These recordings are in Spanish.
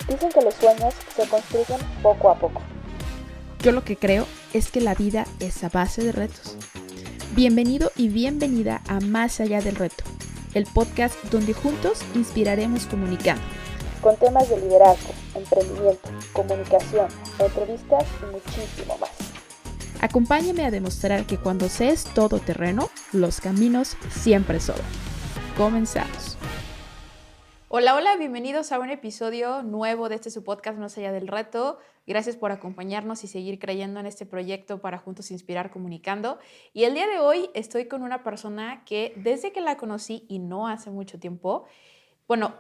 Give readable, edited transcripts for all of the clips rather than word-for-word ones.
Dicen que los sueños se construyen poco a poco. Yo lo que creo es que la vida es a base de retos. Bienvenido y bienvenida a Más Allá del Reto, el podcast donde juntos inspiraremos comunicando. Con temas de liderazgo, emprendimiento, comunicación, entrevistas y muchísimo más. Acompáñame a demostrar que cuando se es todoterreno, los caminos siempre sobran. Comenzamos. Hola, hola, bienvenidos a un episodio nuevo de su podcast Más Allá del Reto. Gracias por acompañarnos y seguir creyendo en este proyecto para juntos inspirar comunicando. Y el día de hoy estoy con una persona que desde que la conocí y no hace mucho tiempo,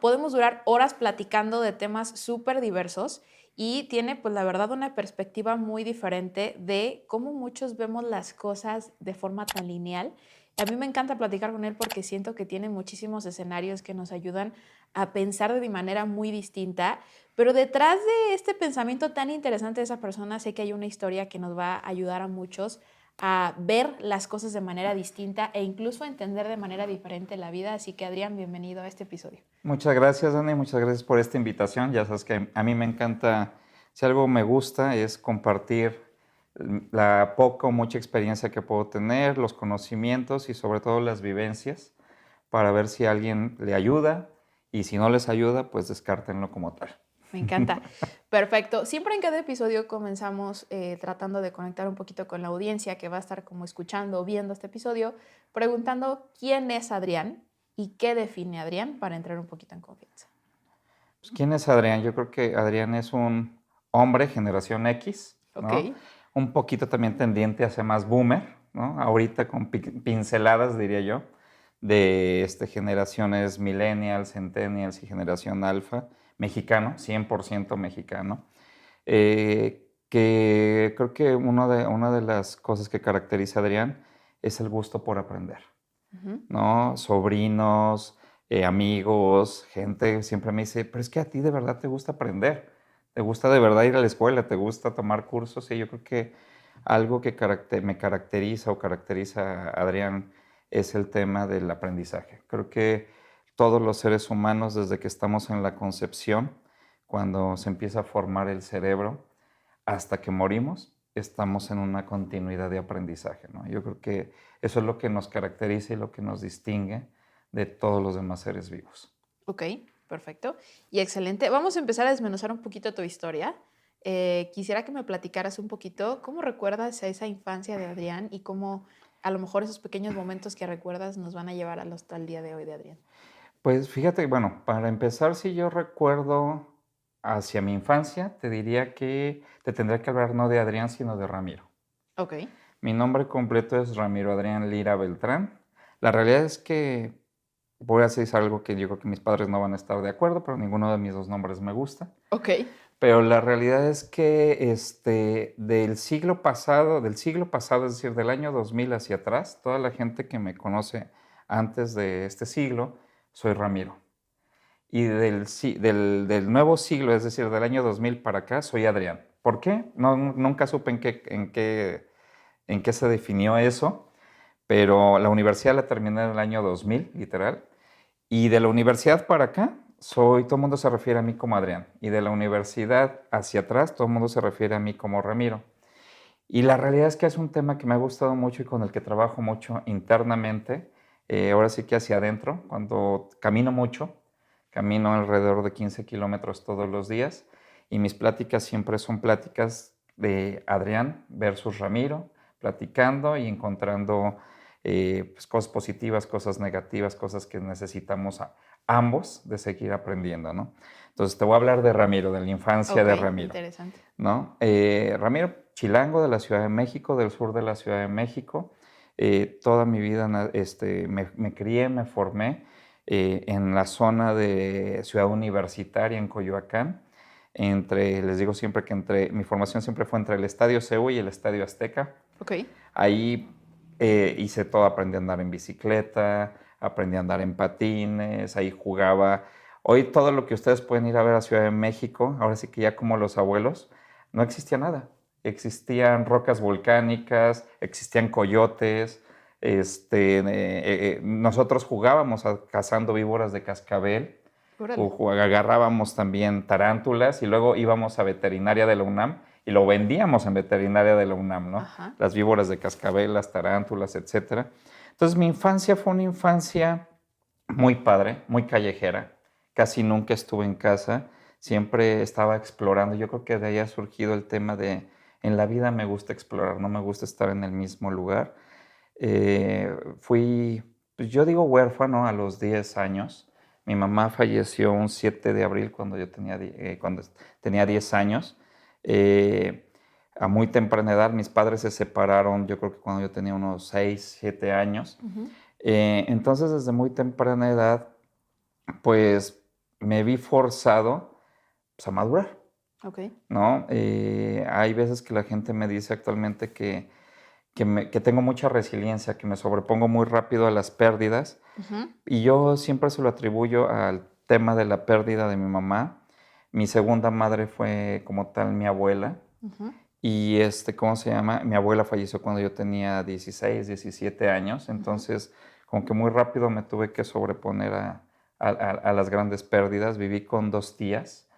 podemos durar horas platicando de temas súper diversos y tiene, pues la verdad, una perspectiva muy diferente de cómo muchos vemos las cosas de forma tan lineal. A mí me encanta platicar con él porque siento que tiene muchísimos escenarios que nos ayudan a pensar de manera muy distinta, pero detrás de este pensamiento tan interesante de esa persona sé que hay una historia que nos va a ayudar a muchos a ver las cosas de manera distinta e incluso a entender de manera diferente la vida. Así que Adrián, bienvenido a este episodio. Muchas gracias, Dani, muchas gracias por esta invitación. Ya sabes que a mí me encanta, si algo me gusta es compartir la poca o mucha experiencia que puedo tener, los conocimientos y sobre todo las vivencias para ver si a alguien le ayuda y si no les ayuda, pues descártenlo como tal. Me encanta. Perfecto. Siempre en cada episodio comenzamos tratando de conectar un poquito con la audiencia que va a estar como escuchando o viendo este episodio, preguntando quién es Adrián y qué define Adrián para entrar un poquito en confianza. Pues, ¿quién es Adrián? Yo creo que Adrián es un hombre generación X, ¿no? Okay. Un poquito también tendiente hacia más boomer, ¿no? Ahorita con pinceladas, diría yo, de generaciones millennials, centennials y generación alfa, mexicano, 100% mexicano. Que creo que una de las cosas que caracteriza a Adrián es el gusto por aprender, ¿no? Sobrinos, amigos, gente siempre me dice, pero es que a ti de verdad te gusta aprender, te gusta de verdad ir a la escuela, te gusta tomar cursos, y yo creo que algo que me caracteriza o caracteriza a Adrián es el tema del aprendizaje. Creo que todos los seres humanos, desde que estamos en la concepción, cuando se empieza a formar el cerebro, hasta que morimos, estamos en una continuidad de aprendizaje, ¿no? Yo creo que eso es lo que nos caracteriza y lo que nos distingue de todos los demás seres vivos. Ok, perfecto. Y excelente. Vamos a empezar a desmenuzar un poquito tu historia. Quisiera que me platicaras un poquito cómo recuerdas a esa infancia de Adrián y cómo a lo mejor esos pequeños momentos que recuerdas nos van a llevar hasta el día de hoy de Adrián. Pues fíjate, bueno, para empezar, si yo recuerdo hacia mi infancia, te diría que te tendría que hablar no de Adrián, sino de Ramiro. Ok. Mi nombre completo es Ramiro Adrián Lira Beltrán. La realidad es que voy a decir algo que yo creo que mis padres no van a estar de acuerdo, pero ninguno de mis dos nombres me gusta. Ok. Pero la realidad es que del siglo pasado, es decir, del año 2000 hacia atrás, toda la gente que me conoce antes de este siglo, soy Ramiro. Y del nuevo siglo, es decir, del año 2000 para acá, soy Adrián. ¿Por qué? Nunca supe en qué se definió eso, pero la universidad la terminé en el año 2000, literal. Y de la universidad para acá, todo el mundo se refiere a mí como Adrián. Y de la universidad hacia atrás, todo el mundo se refiere a mí como Ramiro. Y la realidad es que es un tema que me ha gustado mucho y con el que trabajo mucho internamente. Ahora sí que hacia adentro, cuando camino mucho, camino alrededor de 15 kilómetros todos los días. Y mis pláticas siempre son pláticas de Adrián versus Ramiro, platicando y encontrando pues cosas positivas, cosas negativas, cosas que necesitamos ambos de seguir aprendiendo, ¿no? Entonces te voy a hablar de Ramiro, de la infancia de Ramiro. Interesante. ¿No? Ramiro, chilango de la Ciudad de México, del sur de la Ciudad de México. Toda mi vida me crié, me formé en la zona de Ciudad Universitaria, en Coyoacán. Les digo siempre que mi formación siempre fue entre el Estadio CU y el Estadio Azteca. Ok. Ahí hice todo, aprendí a andar en bicicleta, aprendí a andar en patines, ahí jugaba. Hoy todo lo que ustedes pueden ir a ver a Ciudad de México, ahora sí que ya como los abuelos, no existía nada. Existían rocas volcánicas, existían coyotes. Nosotros jugábamos cazando víboras de cascabel. Órale. Agarrábamos también tarántulas y luego íbamos a veterinaria de la UNAM y lo vendíamos en veterinaria de la UNAM, ¿no? Ajá. Las víboras de cascabelas, tarántulas, etcétera. Entonces mi infancia fue una infancia muy padre, muy callejera. Casi nunca estuve en casa, siempre estaba explorando. Yo creo que de ahí ha surgido el tema de, en la vida me gusta explorar, no me gusta estar en el mismo lugar. Fui, pues yo digo huérfano a los 10 años. Mi mamá falleció un 7 de abril cuando tenía 10 años. A muy temprana edad, mis padres se separaron, yo creo que cuando yo tenía unos 6, 7 años. Ujú. Entonces, desde muy temprana edad, pues me vi forzado pues, a madurar, Ok. ¿no? Hay veces que la gente me dice actualmente que tengo mucha resiliencia, que me sobrepongo muy rápido a las pérdidas, Ujú. y yo siempre se lo atribuyo al tema de la pérdida de mi mamá. Mi segunda madre fue como tal mi abuela, Ujú. y ¿cómo se llama? Mi abuela falleció cuando yo tenía 16, 17 años, entonces como que muy rápido me tuve que sobreponer a las grandes pérdidas. Viví con 2 tías,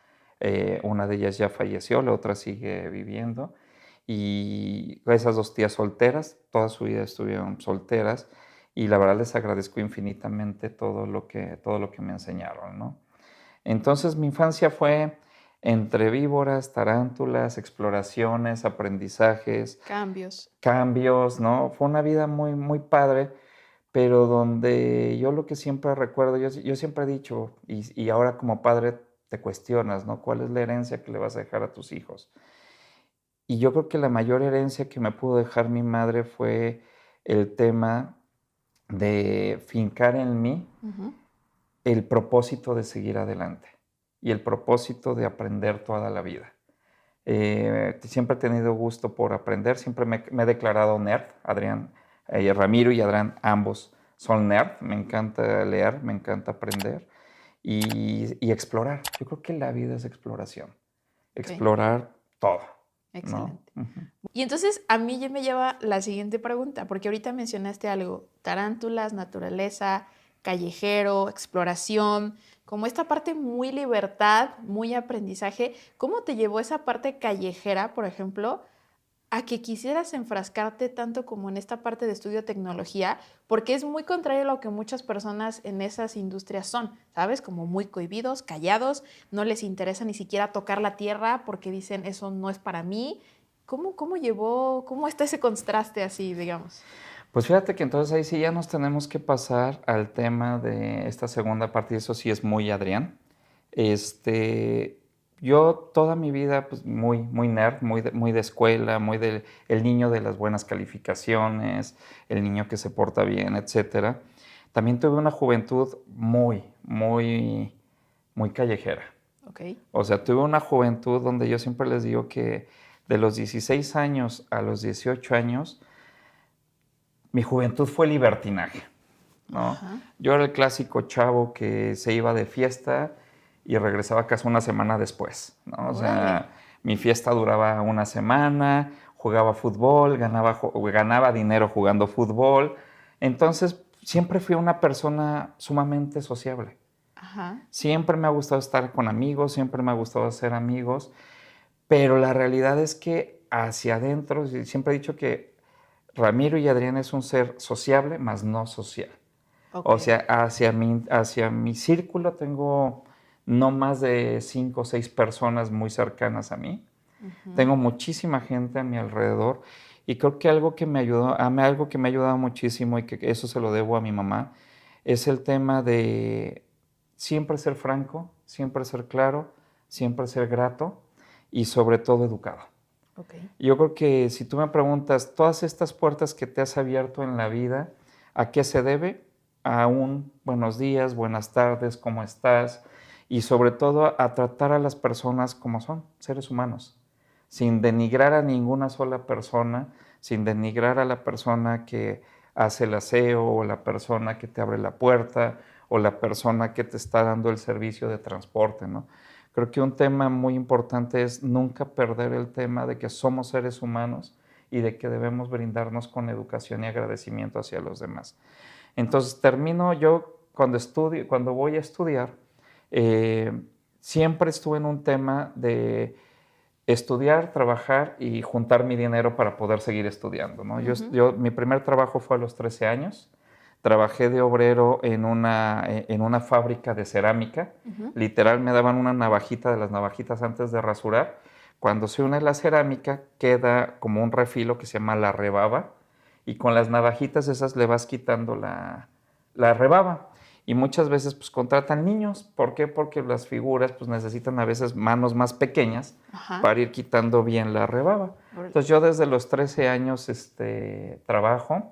una de ellas ya falleció, la otra sigue viviendo, y esas 2 tías solteras, toda su vida estuvieron solteras, y la verdad les agradezco infinitamente todo lo que me enseñaron, ¿no? Entonces mi infancia fue entre víboras, tarántulas, exploraciones, aprendizajes, Cambios. cambios, ¿no? Fue una vida muy, muy padre, pero donde yo lo que siempre recuerdo, yo siempre he dicho, y ahora como padre te cuestionas, ¿no? ¿Cuál es la herencia que le vas a dejar a tus hijos? Y yo creo que la mayor herencia que me pudo dejar mi madre fue el tema de fincar en mí Ujú. el propósito de seguir adelante y el propósito de aprender toda la vida. Siempre he tenido gusto por aprender, siempre me he declarado nerd. Adrián, Ramiro y Adrián, ambos son nerd. Me encanta leer, me encanta aprender y explorar. Yo creo que la vida es exploración, Ok. explorar todo, ¿no? Excelente. Y entonces a mí ya me lleva la siguiente pregunta, porque ahorita mencionaste algo, tarántulas, naturaleza, callejero, exploración, como esta parte muy libertad, muy aprendizaje. ¿Cómo te llevó esa parte callejera, por ejemplo, a que quisieras enfrascarte tanto como en esta parte de estudio de tecnología? Porque es muy contrario a lo que muchas personas en esas industrias son, ¿sabes? Como muy cohibidos, callados, no les interesa ni siquiera tocar la tierra porque dicen eso no es para mí. ¿Cómo está ese contraste así, digamos? Pues fíjate que entonces ahí sí ya nos tenemos que pasar al tema de esta segunda parte, y eso sí es muy Adrián. Yo toda mi vida, pues muy, muy nerd, muy de escuela, el niño de las buenas calificaciones, el niño que se porta bien, etcétera. También tuve una juventud muy, muy, muy callejera. Ok. O sea, tuve una juventud donde yo siempre les digo que de los 16 años a los 18 años, mi juventud fue libertinaje, ¿no? Ajá. Yo era el clásico chavo que se iba de fiesta y regresaba a casa una semana después, ¿no? O Órale. sea, mi fiesta duraba una semana, jugaba fútbol, ganaba dinero jugando fútbol. Entonces, siempre fui una persona sumamente sociable. Ajá. Siempre me ha gustado estar con amigos, siempre me ha gustado hacer amigos, pero la realidad es que hacia adentro, siempre he dicho que Ramiro y Adrián es un ser sociable, más no social. Ok. O sea, hacia mi círculo tengo no más de 5 o 6 personas muy cercanas a mí. Ujú. Tengo muchísima gente a mi alrededor y creo que algo que me ha ayudado muchísimo y que eso se lo debo a mi mamá es el tema de siempre ser franco, siempre ser claro, siempre ser grato y sobre todo educado. Ok. Yo creo que si tú me preguntas, todas estas puertas que te has abierto en la vida, ¿a qué se debe? A un buenos días, buenas tardes, ¿cómo estás? Y sobre todo a tratar a las personas como son, seres humanos, sin denigrar a ninguna sola persona, sin denigrar a la persona que hace el aseo o la persona que te abre la puerta o la persona que te está dando el servicio de transporte, ¿no? Creo que un tema muy importante es nunca perder el tema de que somos seres humanos y de que debemos brindarnos con educación y agradecimiento hacia los demás. Entonces termino yo cuando voy a estudiar, siempre estuve en un tema de estudiar, trabajar y juntar mi dinero para poder seguir estudiando, ¿no? Mi primer trabajo fue a los 13 años. Trabajé de obrero en una fábrica de cerámica. Literal, me daban una navajita de las navajitas antes de rasurar. Cuando se une la cerámica, queda como un refilo que se llama la rebaba. Y con las navajitas esas le vas quitando la rebaba. Y muchas veces pues contratan niños. ¿Por qué? Porque las figuras pues necesitan a veces manos más pequeñas para ir quitando bien la rebaba. Entonces yo desde los 13 años trabajo.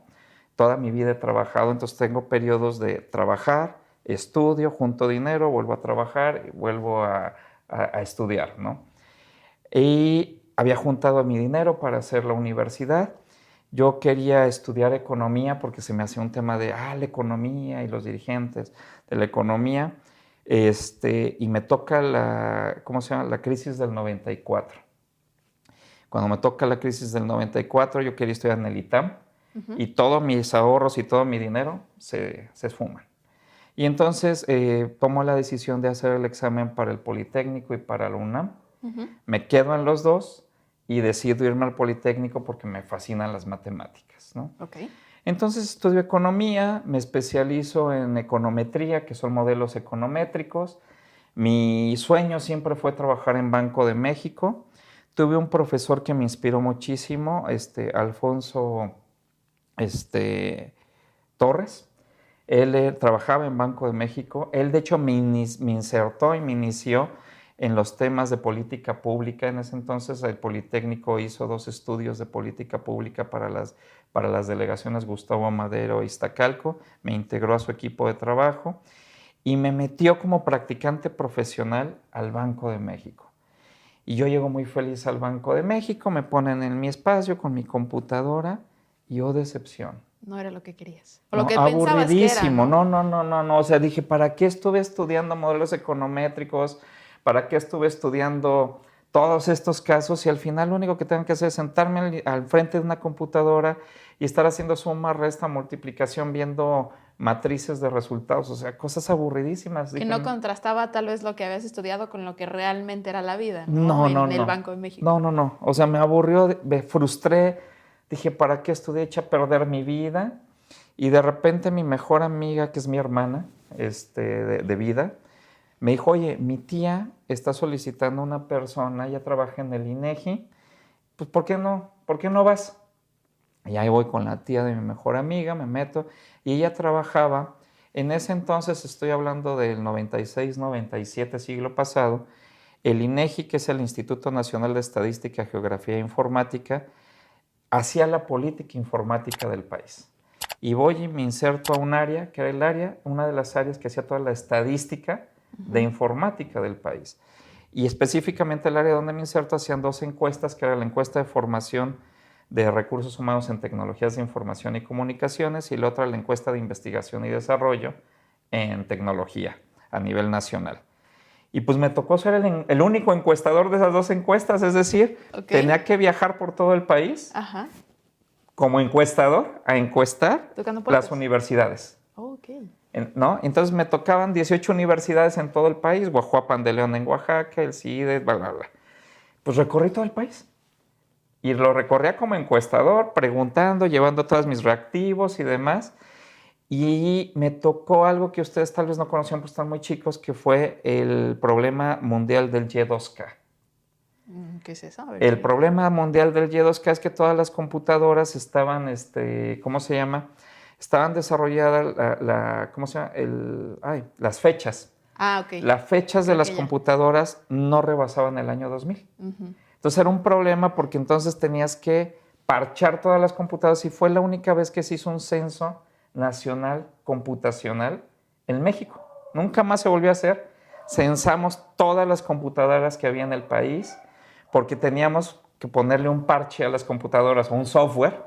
Toda mi vida he trabajado, entonces tengo periodos de trabajar, estudio, junto dinero, vuelvo a trabajar y vuelvo a estudiar, ¿no? Y había juntado mi dinero para hacer la universidad. Yo quería estudiar economía porque se me hacía un tema de, la economía y los dirigentes de la economía. Y me toca la crisis del 94. Cuando me toca la crisis del 94, yo quería estudiar en el ITAM. Y todos mis ahorros y todo mi dinero se esfuman. Y entonces tomo la decisión de hacer el examen para el Politécnico y para la UNAM. Me quedo en los dos y decido irme al Politécnico porque me fascinan las matemáticas, ¿no? Entonces estudio economía, me especializo en econometría, que son modelos econométricos. Mi sueño siempre fue trabajar en Banco de México. Tuve un profesor que me inspiró muchísimo, Alfonso Torres. Él trabajaba en Banco de México. Él, de hecho, me insertó y me inició en los temas de política pública. En ese entonces, el Politécnico hizo 2 estudios de política pública para las delegaciones Gustavo Amadero e Iztacalco. Me integró a su equipo de trabajo y me metió como practicante profesional al Banco de México. Y yo llego muy feliz al Banco de México, me ponen en mi espacio con mi computadora. Y decepción. No era lo que querías. O lo que pensabas que era, aburridísimo. No. O sea, dije, ¿para qué estuve estudiando modelos econométricos? ¿Para qué estuve estudiando todos estos casos? Y al final lo único que tengo que hacer es sentarme al frente de una computadora y estar haciendo suma, resta, multiplicación, viendo matrices de resultados. O sea, cosas aburridísimas. Que no contrastaba tal vez lo que habías estudiado con lo que realmente era la vida, ¿no? En el Banco de México. No. O sea, me aburrió, me frustré. Dije, ¿para qué estudié? Eché a perder mi vida. Y de repente mi mejor amiga, que es mi hermana de vida, me dijo, oye, mi tía está solicitando una persona, ella trabaja en el INEGI, pues ¿por qué no vas? Y ahí voy con la tía de mi mejor amiga, me meto, y ella trabajaba, en ese entonces estoy hablando del 96, 97, siglo pasado, el INEGI, que es el Instituto Nacional de Estadística, Geografía e Informática, hacía la política informática del país. Y voy y me inserto a un área, que era una de las áreas que hacía toda la estadística de informática del país. Y específicamente el área donde me inserto hacían 2 encuestas, que era la encuesta de formación de recursos humanos en tecnologías de información y comunicaciones y la otra la encuesta de investigación y desarrollo en tecnología a nivel nacional. Y pues me tocó ser el único encuestador de esas 2 encuestas, es decir, tenía que viajar por todo el país como encuestador a encuestar las universidades. ¿No? Entonces me tocaban 18 universidades en todo el país, Guajuapan de León en Oaxaca, el CIDE, bla, bla, bla. Pues recorrí todo el país. Y lo recorría como encuestador, preguntando, llevando todos mis reactivos y demás. Y me tocó algo que ustedes tal vez no conocían, pues están muy chicos, que fue el problema mundial del Y2K. ¿Qué se sabe? El problema mundial del Y2K es que todas las computadoras estaban, ¿cómo se llama? Estaban desarrolladas, ¿cómo se llama? Las fechas. Las fechas de las computadoras no rebasaban el año 2000. Entonces era un problema porque entonces tenías que parchar todas las computadoras y fue la única vez que se hizo un censo nacional computacional en México. Nunca más se volvió a hacer. Censamos todas las computadoras que había en el país porque teníamos que ponerle un parche a las computadoras o un software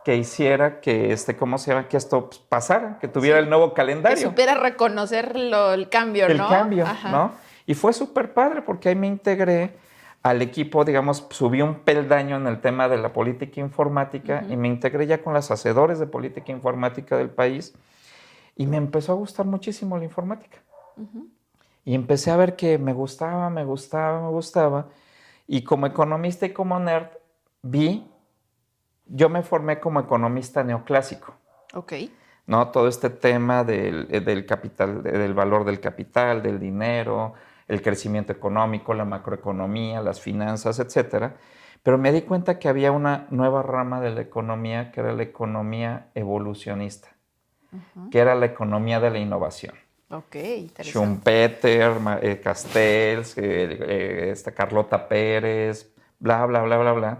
que hiciera que, ¿cómo se llama? Que esto pasara, que tuviera el nuevo calendario. Que supiera reconocer el cambio, ¿no? El cambio, ¿no? Y fue súper padre porque ahí me integré al equipo, digamos, subí un peldaño en el tema de la política informática y me integré ya con los hacedores de política informática del país y me empezó a gustar muchísimo la informática. Y empecé a ver que me gustaba, me gustaba, me gustaba. Y como economista y como nerd, yo me formé como economista neoclásico. Ok. ¿No? Todo este tema del capital, del valor del capital, del dinero, el crecimiento económico, la macroeconomía, las finanzas, etcétera. Pero me di cuenta que había una nueva rama de la economía que era la economía evolucionista, que era la economía de la innovación. Ok, interesante. Schumpeter, Castells, Carlota Pérez, bla, bla, bla, bla, bla.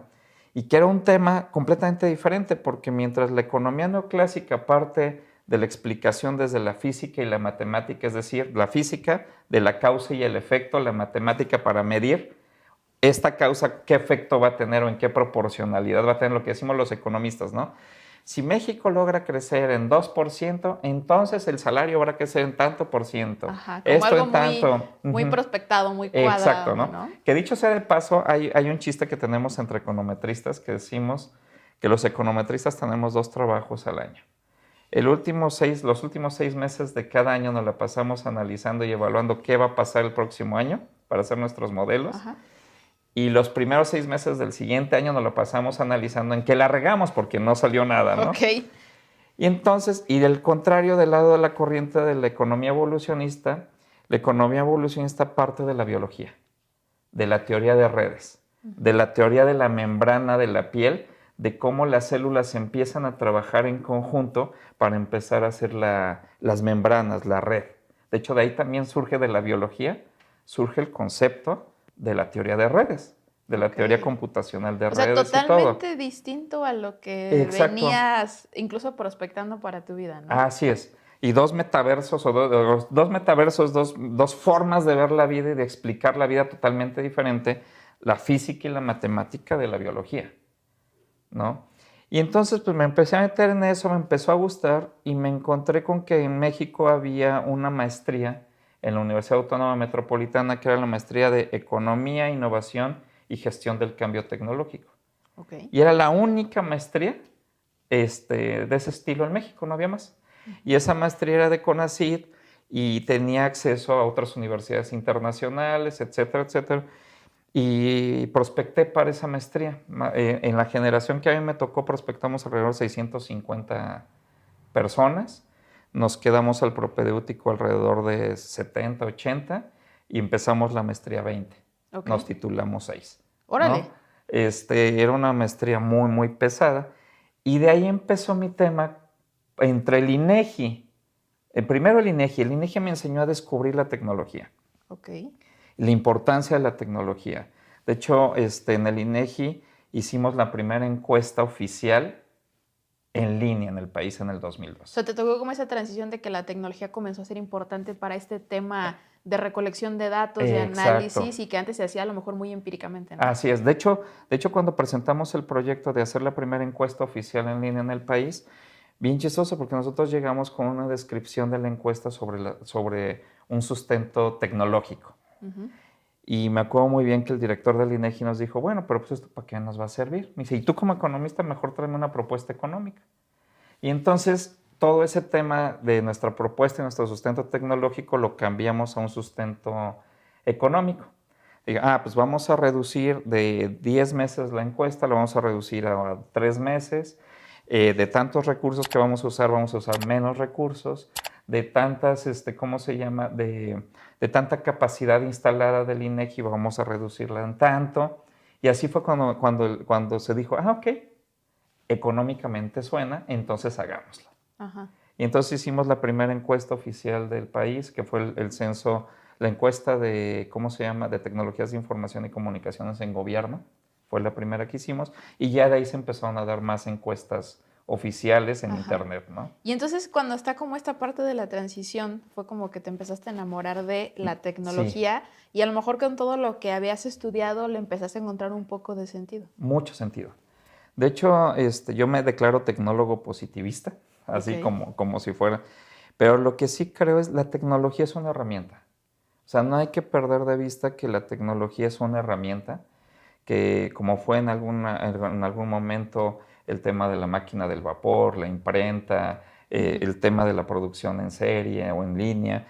Y que era un tema completamente diferente, porque mientras la economía neoclásica parte de la explicación desde la física y la matemática, es decir, la física de la causa y el efecto, la matemática para medir esta causa, qué efecto va a tener o en qué proporcionalidad va a tener, lo que decimos los economistas, ¿no? Si México logra crecer en 2%, entonces el salario habrá que crecer en tanto por ciento. Ajá, como esto algo en tanto. muy prospectado, muy cuadrado. Exacto, ¿no? Que dicho sea de paso, hay un chiste que tenemos entre econometristas que decimos que los econometristas tenemos 2 trabajos al año. Los últimos 6 meses de cada año nos la pasamos analizando y evaluando qué va a pasar el próximo año para hacer nuestros modelos. Ajá. Y los primeros 6 meses del siguiente año nos lo pasamos analizando en qué la regamos porque no salió nada, ¿no? Ok. Y entonces, y del contrario, del lado de la corriente de la economía evolucionista parte de la biología, de la teoría de redes, de la teoría de la membrana de la piel, de cómo las células empiezan a trabajar en conjunto para empezar a hacer las membranas, la red. De hecho, de ahí también surge de la biología, surge el concepto de la teoría de redes, de la teoría computacional de redes y todo. Totalmente distinto a lo que venías incluso prospectando para tu vida, ¿no? Así es. Y dos metaversos, dos formas de ver la vida y de explicar la vida totalmente diferente, la física y la matemática de la biología, ¿no? Y entonces pues me empecé a meter en eso, me empezó a gustar y me encontré con que en México había una maestría en la Universidad Autónoma Metropolitana, que era la maestría de Economía, Innovación y Gestión del Cambio Tecnológico. Okay. Y era la única maestría de ese estilo en México, no había más. Y esa maestría era de CONACYT y tenía acceso a otras universidades internacionales, etcétera, etcétera. Y prospecté para esa maestría. En la generación que a mí me tocó, prospectamos alrededor de 650 personas. Nos quedamos al propedéutico alrededor de 70, 80 y empezamos la maestría 20. Okay. Nos titulamos 6. ¡Órale! ¿No? Era una maestría muy, muy pesada. Y de ahí empezó mi tema entre el INEGI. Primero el INEGI me enseñó a descubrir la tecnología. Okay. La importancia de la tecnología. De hecho, en el INEGI hicimos la primera encuesta oficial en línea en el país en el 2002. O sea, te tocó como esa transición de que la tecnología comenzó a ser importante para este tema de recolección de datos, de análisis, y que antes se hacía a lo mejor muy empíricamente, ¿no? Así es. De hecho, cuando presentamos el proyecto de hacer la primera encuesta oficial en línea en el país, bien chistoso porque nosotros llegamos con una descripción de la encuesta sobre un sustento tecnológico. Uh-huh. Y me acuerdo muy bien que el director del INEGI nos dijo, bueno, pero pues esto ¿para qué nos va a servir? Me dice, y tú como economista mejor tráeme una propuesta económica. Y entonces todo ese tema de nuestra propuesta y nuestro sustento tecnológico lo cambiamos a un sustento económico. Diga, pues vamos a reducir de 10 meses la encuesta, lo vamos a reducir a 3 meses. De tantos recursos que vamos a usar menos recursos. De tantas, ¿cómo se llama? De tanta capacidad instalada del INEGI vamos a reducirla en tanto. Y así fue cuando se dijo, ok, económicamente suena, entonces hagámoslo. Ajá. Y entonces hicimos la primera encuesta oficial del país, que fue el censo, la encuesta de, ¿cómo se llama? De tecnologías de información y comunicaciones en gobierno. Fue la primera que hicimos. Y ya de ahí se empezaron a dar más encuestas oficiales en internet, ¿no? Y entonces cuando está como esta parte de la transición, fue como que te empezaste a enamorar de la tecnología, sí. Y a lo mejor con todo lo que habías estudiado le empezaste a encontrar un poco de sentido. Mucho sentido. De hecho, yo me declaro tecnólogo positivista, así como si fuera. Pero lo que sí creo es la tecnología es una herramienta. O sea, no hay que perder de vista que la tecnología es una herramienta, que como fue en algún momento el tema de la máquina del vapor, la imprenta, el tema de la producción en serie o en línea,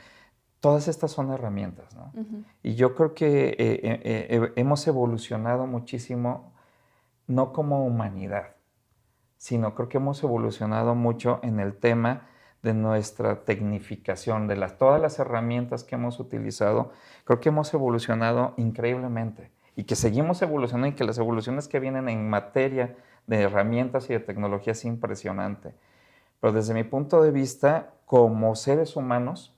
todas estas son herramientas, ¿no? Ujú. Y yo creo que hemos evolucionado muchísimo, no como humanidad, sino creo que hemos evolucionado mucho en el tema de nuestra tecnificación, de todas las herramientas que hemos utilizado. Creo que hemos evolucionado increíblemente y que seguimos evolucionando y que las evoluciones que vienen en materia de herramientas y de tecnología es impresionante. Pero desde mi punto de vista, como seres humanos,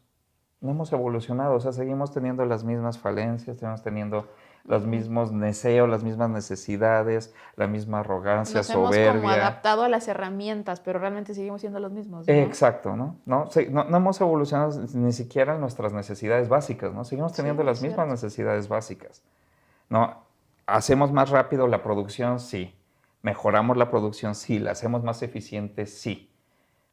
no hemos evolucionado, o sea, seguimos teniendo las mismas falencias, seguimos teniendo los mismos deseos, las mismas necesidades, la misma arrogancia, Nos hemos soberbia. como adaptado a las herramientas, pero realmente seguimos siendo los mismos, ¿no? Exacto, ¿no? No hemos evolucionado ni siquiera en nuestras necesidades básicas, ¿no? Seguimos teniendo las mismas necesidades básicas, ¿no? ¿Hacemos más rápido la producción? Sí. ¿Mejoramos la producción? Sí. ¿La hacemos más eficiente? Sí.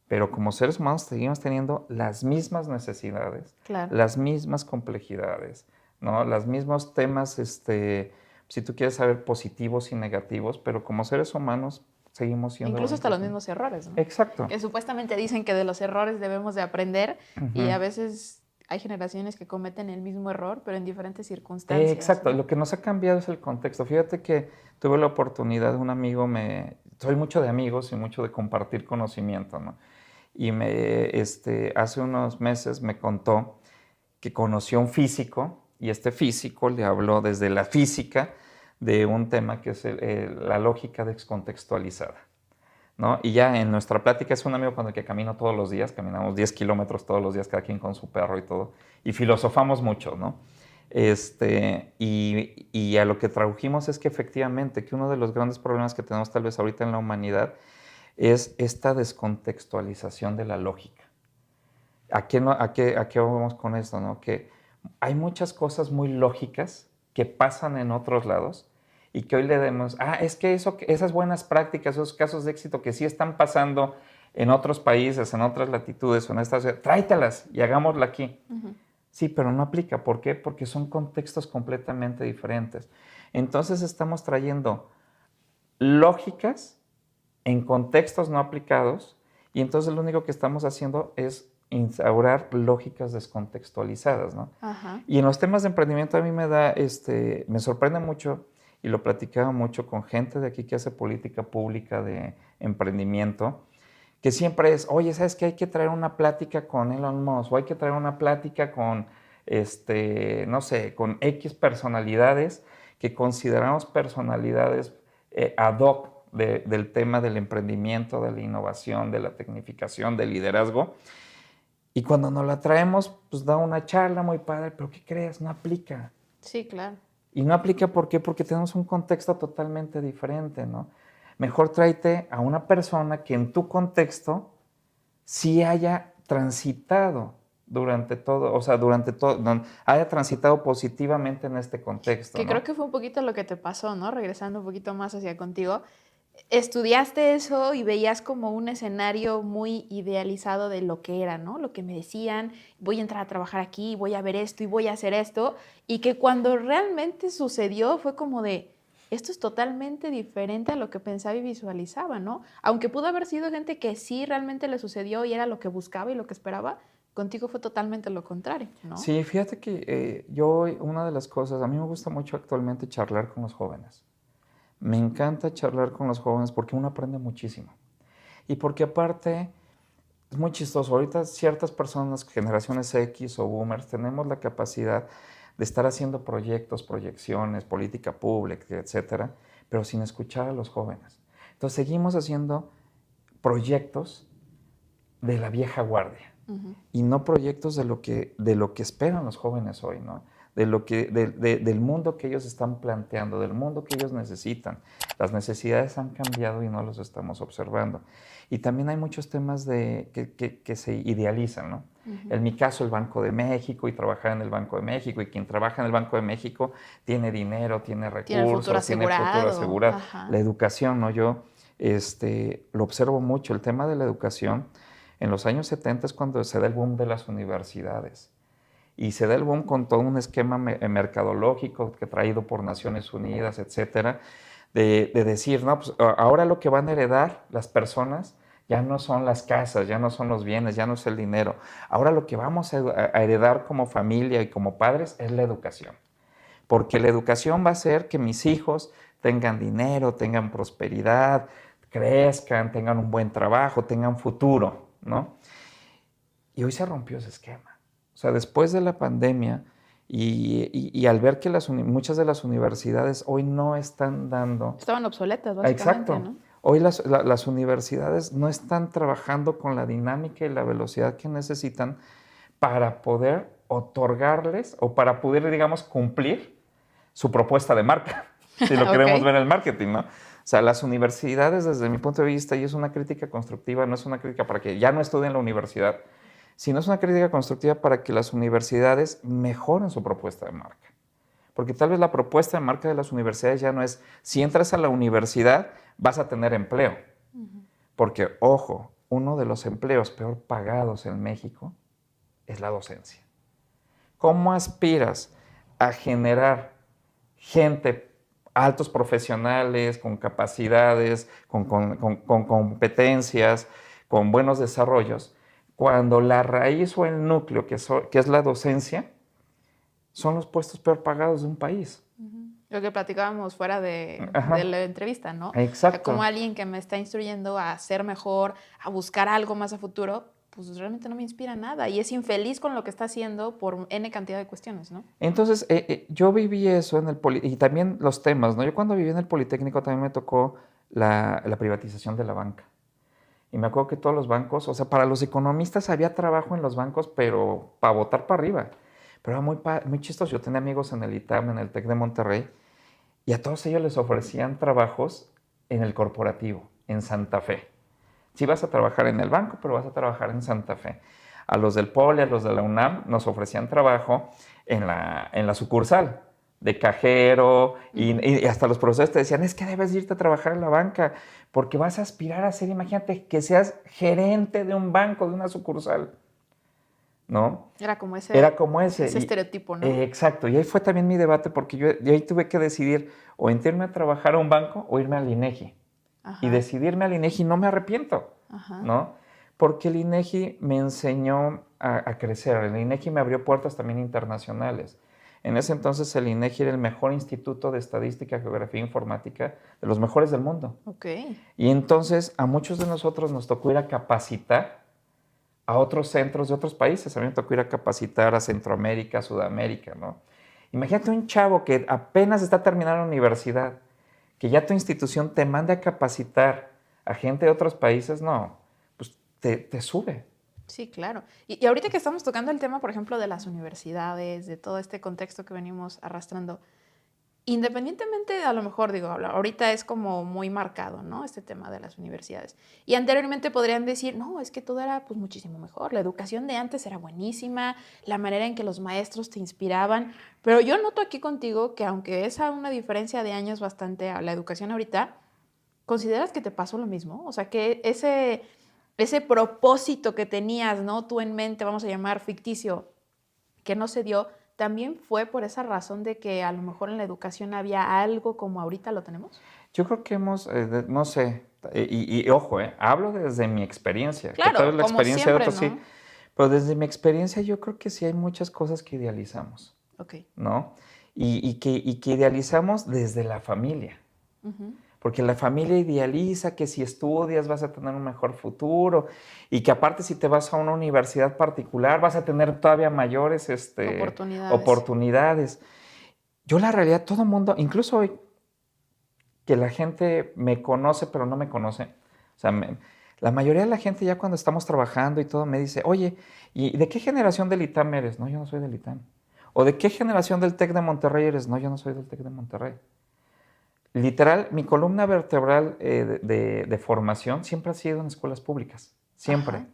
Pero como seres humanos seguimos teniendo las mismas necesidades, Claro. las mismas complejidades, ¿no? Los mismos temas, si tú quieres saber, positivos y negativos, pero como seres humanos seguimos siendo... Incluso hasta los mismos errores, ¿no? Exacto. Que supuestamente dicen que de los errores debemos de aprender y a veces hay generaciones que cometen el mismo error, pero en diferentes circunstancias. Exacto. ¿no? Lo que nos ha cambiado es el contexto. Fíjate que tuve la oportunidad, un amigo soy mucho de amigos y mucho de compartir conocimiento, ¿no? Y hace unos meses me contó que conoció a un físico y este físico le habló desde la física de un tema que es la lógica descontextualizada, ¿no? Y ya en nuestra plática es un amigo con el que camino todos los días, caminamos 10 kilómetros todos los días, cada quien con su perro y todo, y filosofamos mucho, ¿no? Y a lo que tradujimos es que efectivamente que uno de los grandes problemas que tenemos tal vez ahorita en la humanidad es esta descontextualización de la lógica. ¿A qué vamos con esto? ¿No? Que hay muchas cosas muy lógicas que pasan en otros lados y que hoy le demos, es que esas buenas prácticas, esos casos de éxito que sí están pasando en otros países, en otras latitudes o en estas, tráetelas y hagámosla aquí. Uh-huh. Sí, pero no aplica. ¿Por qué? Porque son contextos completamente diferentes. Entonces estamos trayendo lógicas en contextos no aplicados y entonces lo único que estamos haciendo es instaurar lógicas descontextualizadas, ¿no? Ajá. Y en los temas de emprendimiento a mí me sorprende mucho y lo platicaba mucho con gente de aquí que hace política pública de emprendimiento, que siempre es, oye, ¿sabes qué? Hay que traer una plática con Elon Musk o hay que traer una plática con, no sé, con X personalidades que consideramos personalidades ad hoc del tema del emprendimiento, de la innovación, de la tecnificación, del liderazgo. Y cuando nos la traemos, pues da una charla muy padre, pero ¿qué crees? No aplica. Sí, claro. Y no aplica, ¿por qué? Porque tenemos un contexto totalmente diferente, ¿no? Mejor tráete a una persona que en tu contexto sí haya transitado haya transitado positivamente en este contexto. Que ¿no? creo que fue un poquito lo que te pasó, ¿no? Regresando un poquito más hacia contigo. Estudiaste eso y veías como un escenario muy idealizado de lo que era, ¿no? Lo que me decían, voy a entrar a trabajar aquí, voy a ver esto y voy a hacer esto. Y que cuando realmente sucedió fue como de, esto es totalmente diferente a lo que pensaba y visualizaba, ¿no? Aunque pudo haber sido gente que sí realmente le sucedió y era lo que buscaba y lo que esperaba, contigo fue totalmente lo contrario, ¿no? Sí, fíjate que una de las cosas, a mí me gusta mucho actualmente charlar con los jóvenes. Me encanta charlar con los jóvenes porque uno aprende muchísimo. Y porque aparte, es muy chistoso, ahorita ciertas personas, generaciones X o boomers, tenemos la capacidad de estar haciendo proyectos, proyecciones, política pública, etcétera, pero sin escuchar a los jóvenes. Entonces seguimos haciendo proyectos de la vieja guardia. Uh-huh. Y no proyectos de lo que esperan los jóvenes hoy, ¿no? Del mundo que ellos están planteando, del mundo que ellos necesitan. Las necesidades han cambiado y no los estamos observando. Y también hay muchos temas que se idealizan, ¿no? Uh-huh. En mi caso, el Banco de México y trabajar en el Banco de México, y quien trabaja en el Banco de México tiene dinero, tiene recursos, tiene futuro asegurado. Ajá. La educación, ¿no? Yo lo observo mucho, el tema de la educación. En los años 70 es cuando se da el boom de las universidades. Y se da el boom con todo un esquema mercadológico que traído por Naciones Unidas, etcétera, de decir, no, pues ahora lo que van a heredar las personas ya no son las casas, ya no son los bienes, ya no es el dinero. Ahora lo que vamos a heredar como familia y como padres es la educación. Porque la educación va a hacer que mis hijos tengan dinero, tengan prosperidad, crezcan, tengan un buen trabajo, tengan futuro, ¿no? Y hoy se rompió ese esquema. O sea, después de la pandemia y al ver que muchas de las universidades hoy no están dando... Estaban obsoletas, básicamente, exacto, ¿no? Hoy las universidades no están trabajando con la dinámica y la velocidad que necesitan para poder otorgarles o para poder, digamos, cumplir su propuesta de marca, si lo queremos ver en el marketing, ¿no? O sea, las universidades, desde mi punto de vista, y es una crítica constructiva, no es una crítica para que ya no estudien en la universidad, sino es una crítica constructiva para que las universidades mejoren su propuesta de marca. Porque tal vez la propuesta de marca de las universidades ya no es, si entras a la universidad, vas a tener empleo. Porque, ojo, uno de los empleos peor pagados en México es la docencia. ¿Cómo aspiras a generar gente, altos profesionales, con capacidades, con competencias, con buenos desarrollos, cuando la raíz o el núcleo, que es la docencia, son los puestos peor pagados de un país? Lo que platicábamos fuera de la entrevista, ¿no? Exacto. O sea, como alguien que me está instruyendo a ser mejor, a buscar algo más a futuro, pues realmente no me inspira nada y es infeliz con lo que está haciendo por N cantidad de cuestiones, ¿no? Entonces, yo viví eso en el y también los temas, ¿no? Yo cuando viví en el Politécnico también me tocó la privatización de la banca. Y me acuerdo que todos los bancos, o sea, para los economistas había trabajo en los bancos, pero para botar para arriba. Pero era muy chistoso. Yo tenía amigos en el ITAM, en el TEC de Monterrey, y a todos ellos les ofrecían trabajos en el corporativo, en Santa Fe. Sí vas a trabajar en el banco, pero vas a trabajar en Santa Fe. A los del Poli, a los de la UNAM, nos ofrecían trabajo en la sucursal, de cajero, y hasta los profesores te decían, es que debes irte a trabajar en la banca, porque vas a aspirar a ser, imagínate, que seas gerente de un banco, de una sucursal, ¿no? Era como ese estereotipo, ¿no? Exacto, y ahí fue también mi debate, porque yo ahí tuve que decidir o irme a trabajar a un banco o irme al INEGI. Y decidirme al INEGI no me arrepiento, ¿no? Porque el INEGI me enseñó a crecer. El INEGI me abrió puertas también internacionales. En ese entonces el INEGI era el mejor instituto de estadística, geografía e informática, de los mejores del mundo. Y entonces a muchos de nosotros nos tocó ir a capacitar a otros centros de otros países. A mí me tocó ir a capacitar a Centroamérica, a Sudamérica, ¿no? Imagínate un chavo que apenas está terminando la universidad, que ya tu institución te mande a capacitar a gente de otros países, no, pues te sube. Sí, claro. Y ahorita que estamos tocando el tema, por ejemplo, de las universidades, de todo este contexto que venimos arrastrando, independientemente, a lo mejor, digo, ahorita es como muy marcado, ¿no? Este tema de las universidades. Y anteriormente podrían decir, no, es que todo era pues muchísimo mejor. La educación de antes era buenísima, la manera en que los maestros te inspiraban. Pero yo noto aquí contigo que aunque es una diferencia de años bastante a la educación ahorita, ¿consideras que te pasó lo mismo? O sea, que ese propósito que tenías, ¿no? Tú en mente, vamos a llamar ficticio, que no se dio, ¿también fue por esa razón de que a lo mejor en la educación había algo como ahorita lo tenemos? Yo creo que no sé, y ojo, hablo desde mi experiencia. Claro, que tal vez la como experiencia siempre, de otros, ¿no? sí, pero desde mi experiencia yo creo que sí hay muchas cosas que idealizamos, ¿no? Y que idealizamos desde la familia. Porque la familia idealiza que si estudias vas a tener un mejor futuro y que aparte si te vas a una universidad particular vas a tener todavía mayores oportunidades. Yo la realidad, todo el mundo, incluso hoy que la gente me conoce pero no me conoce, o sea, la mayoría de la gente ya cuando estamos trabajando y todo me dice, oye, ¿y de qué generación del ITAM eres? No, yo no soy del ITAM. ¿O de qué generación del TEC de Monterrey eres? No, yo no soy del TEC de Monterrey. Literal, mi columna vertebral de formación siempre ha sido en escuelas públicas, siempre,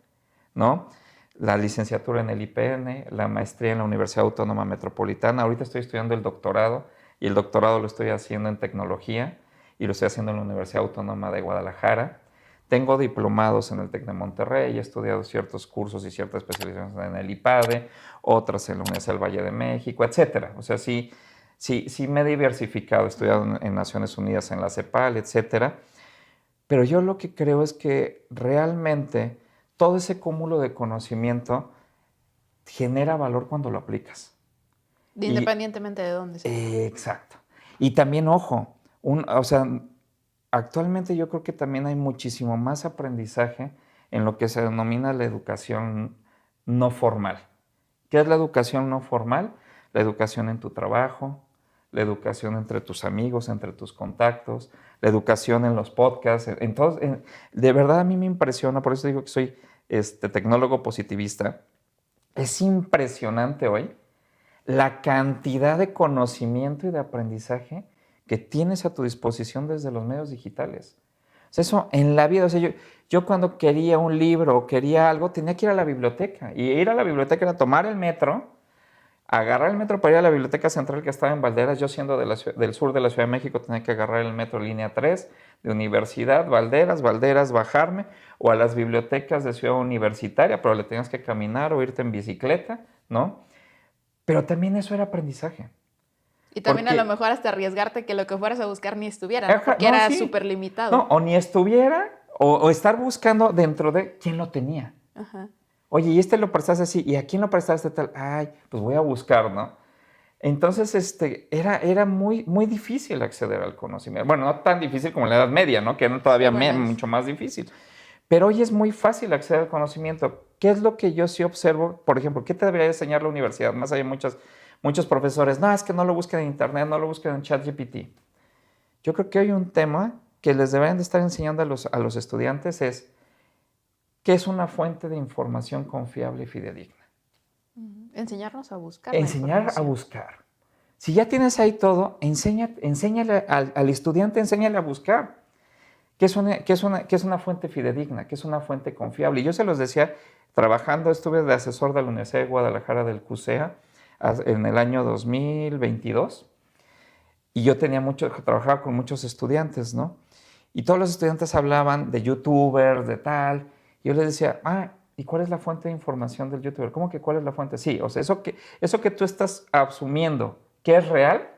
¿no? La licenciatura en el IPN, la maestría en la Universidad Autónoma Metropolitana. Ahorita estoy estudiando el doctorado y el doctorado lo estoy haciendo en tecnología y lo estoy haciendo en la Universidad Autónoma de Guadalajara. Tengo diplomados en el TEC de Monterrey, he estudiado ciertos cursos y ciertas especializaciones en el IPADE, otras en la Universidad del Valle de México, etcétera. O sea, sí me he diversificado, he estudiado en Naciones Unidas, en la CEPAL, etcétera. Pero yo lo que creo es que realmente todo ese cúmulo de conocimiento genera valor cuando lo aplicas. Independientemente de dónde sea. Exacto. Y también, ojo, o sea, actualmente yo creo que también hay muchísimo más aprendizaje en lo que se denomina la educación no formal. ¿Qué es la educación no formal? La educación en tu trabajo, la educación entre tus amigos, entre tus contactos, la educación en los podcasts. De verdad a mí me impresiona, por eso digo que soy tecnólogo positivista. Es impresionante hoy la cantidad de conocimiento y de aprendizaje que tienes a tu disposición desde los medios digitales. O sea, eso en la vida, o sea, yo cuando quería un libro o quería algo, tenía que ir a la biblioteca. Y ir a la biblioteca era tomar el metro, agarrar el metro para ir a la biblioteca central que estaba en Valderas. Yo siendo del sur de la Ciudad de México tenía que agarrar el metro línea 3 de Universidad, Valderas, bajarme, o a las bibliotecas de Ciudad Universitaria, pero le tenías que caminar o irte en bicicleta, ¿no? Pero también eso era aprendizaje. Y también porque, a lo mejor hasta arriesgarte que lo que fueras a buscar ni estuviera, ¿no? Porque era súper limitado. No, o ni estuviera, o estar buscando dentro de quién lo tenía. Ajá. Oye, y lo prestaste así, ¿y a quién lo prestaste tal? Ay, pues voy a buscar, ¿no? Entonces, era muy, muy difícil acceder al conocimiento. Bueno, no tan difícil como en la Edad Media, ¿no? Que era todavía mucho más difícil. Pero hoy es muy fácil acceder al conocimiento. ¿Qué es lo que yo sí observo? Por ejemplo, ¿qué te debería enseñar la universidad? Más hay muchos profesores, no, es que no lo busquen en internet, no lo busquen en ChatGPT. Yo creo que hoy un tema que les deberían de estar enseñando a los estudiantes es ¿qué es una fuente de información confiable y fidedigna? Enseñarnos a buscar. Enseñar a buscar. Si ya tienes ahí todo, enséñale al estudiante, enséñale a buscar. ¿Qué es una fuente fidedigna? ¿Qué es una fuente confiable? Y yo se los decía, estuve de asesor de la Universidad de Guadalajara del CUSEA en el año 2022 y yo trabajaba con muchos estudiantes, ¿no? Y todos los estudiantes hablaban de youtubers, de tal. Y yo les decía, ¿y cuál es la fuente de información del youtuber? ¿Cómo que cuál es la fuente? Sí, o sea, eso que tú estás asumiendo que es real,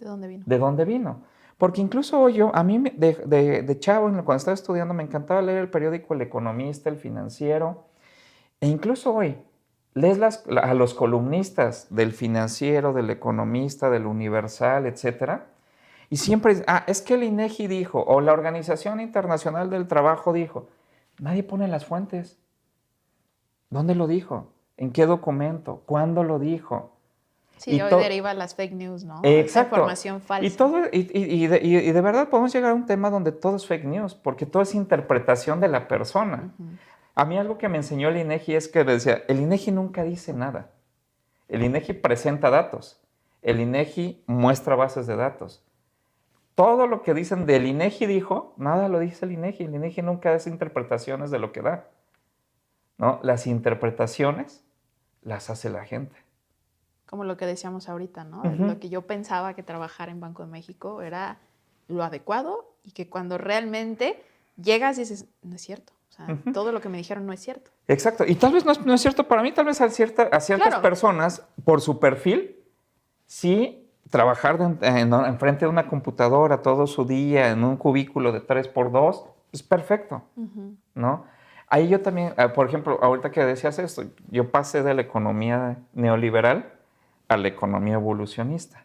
¿de dónde vino? ¿De dónde vino? Porque incluso a mí de chavo, cuando estaba estudiando, me encantaba leer el periódico El Economista, El Financiero. E incluso hoy, lees a los columnistas del Financiero, del Economista, del Universal, etc. Y siempre es que el INEGI dijo, o la Organización Internacional del Trabajo dijo. Nadie pone las fuentes. ¿Dónde lo dijo? ¿En qué documento? ¿Cuándo lo dijo? Sí, hoy deriva las fake news, ¿no? Exacto. Esa información falsa. Y de verdad podemos llegar a un tema donde todo es fake news, porque todo es interpretación de la persona. Uh-huh. A mí algo que me enseñó el INEGI es que decía, el INEGI nunca dice nada. El INEGI presenta datos. El INEGI muestra bases de datos. Todo lo que dicen del INEGI dijo, nada lo dice el INEGI. El INEGI nunca hace interpretaciones de lo que da, ¿no? Las interpretaciones las hace la gente. Como lo que decíamos ahorita, ¿no? Uh-huh. Lo que yo pensaba que trabajar en Banco de México era lo adecuado y que cuando realmente llegas dices, no es cierto. O sea, uh-huh. Todo lo que me dijeron no es cierto. Exacto. Y tal vez no es cierto para mí, tal vez a ciertas claro. personas, por su perfil, sí, trabajar enfrente de una computadora todo su día en un cubículo de 3x2 es perfecto, uh-huh. ¿no? Ahí yo también, por ejemplo, ahorita que decías esto, yo pasé de la economía neoliberal a la economía evolucionista,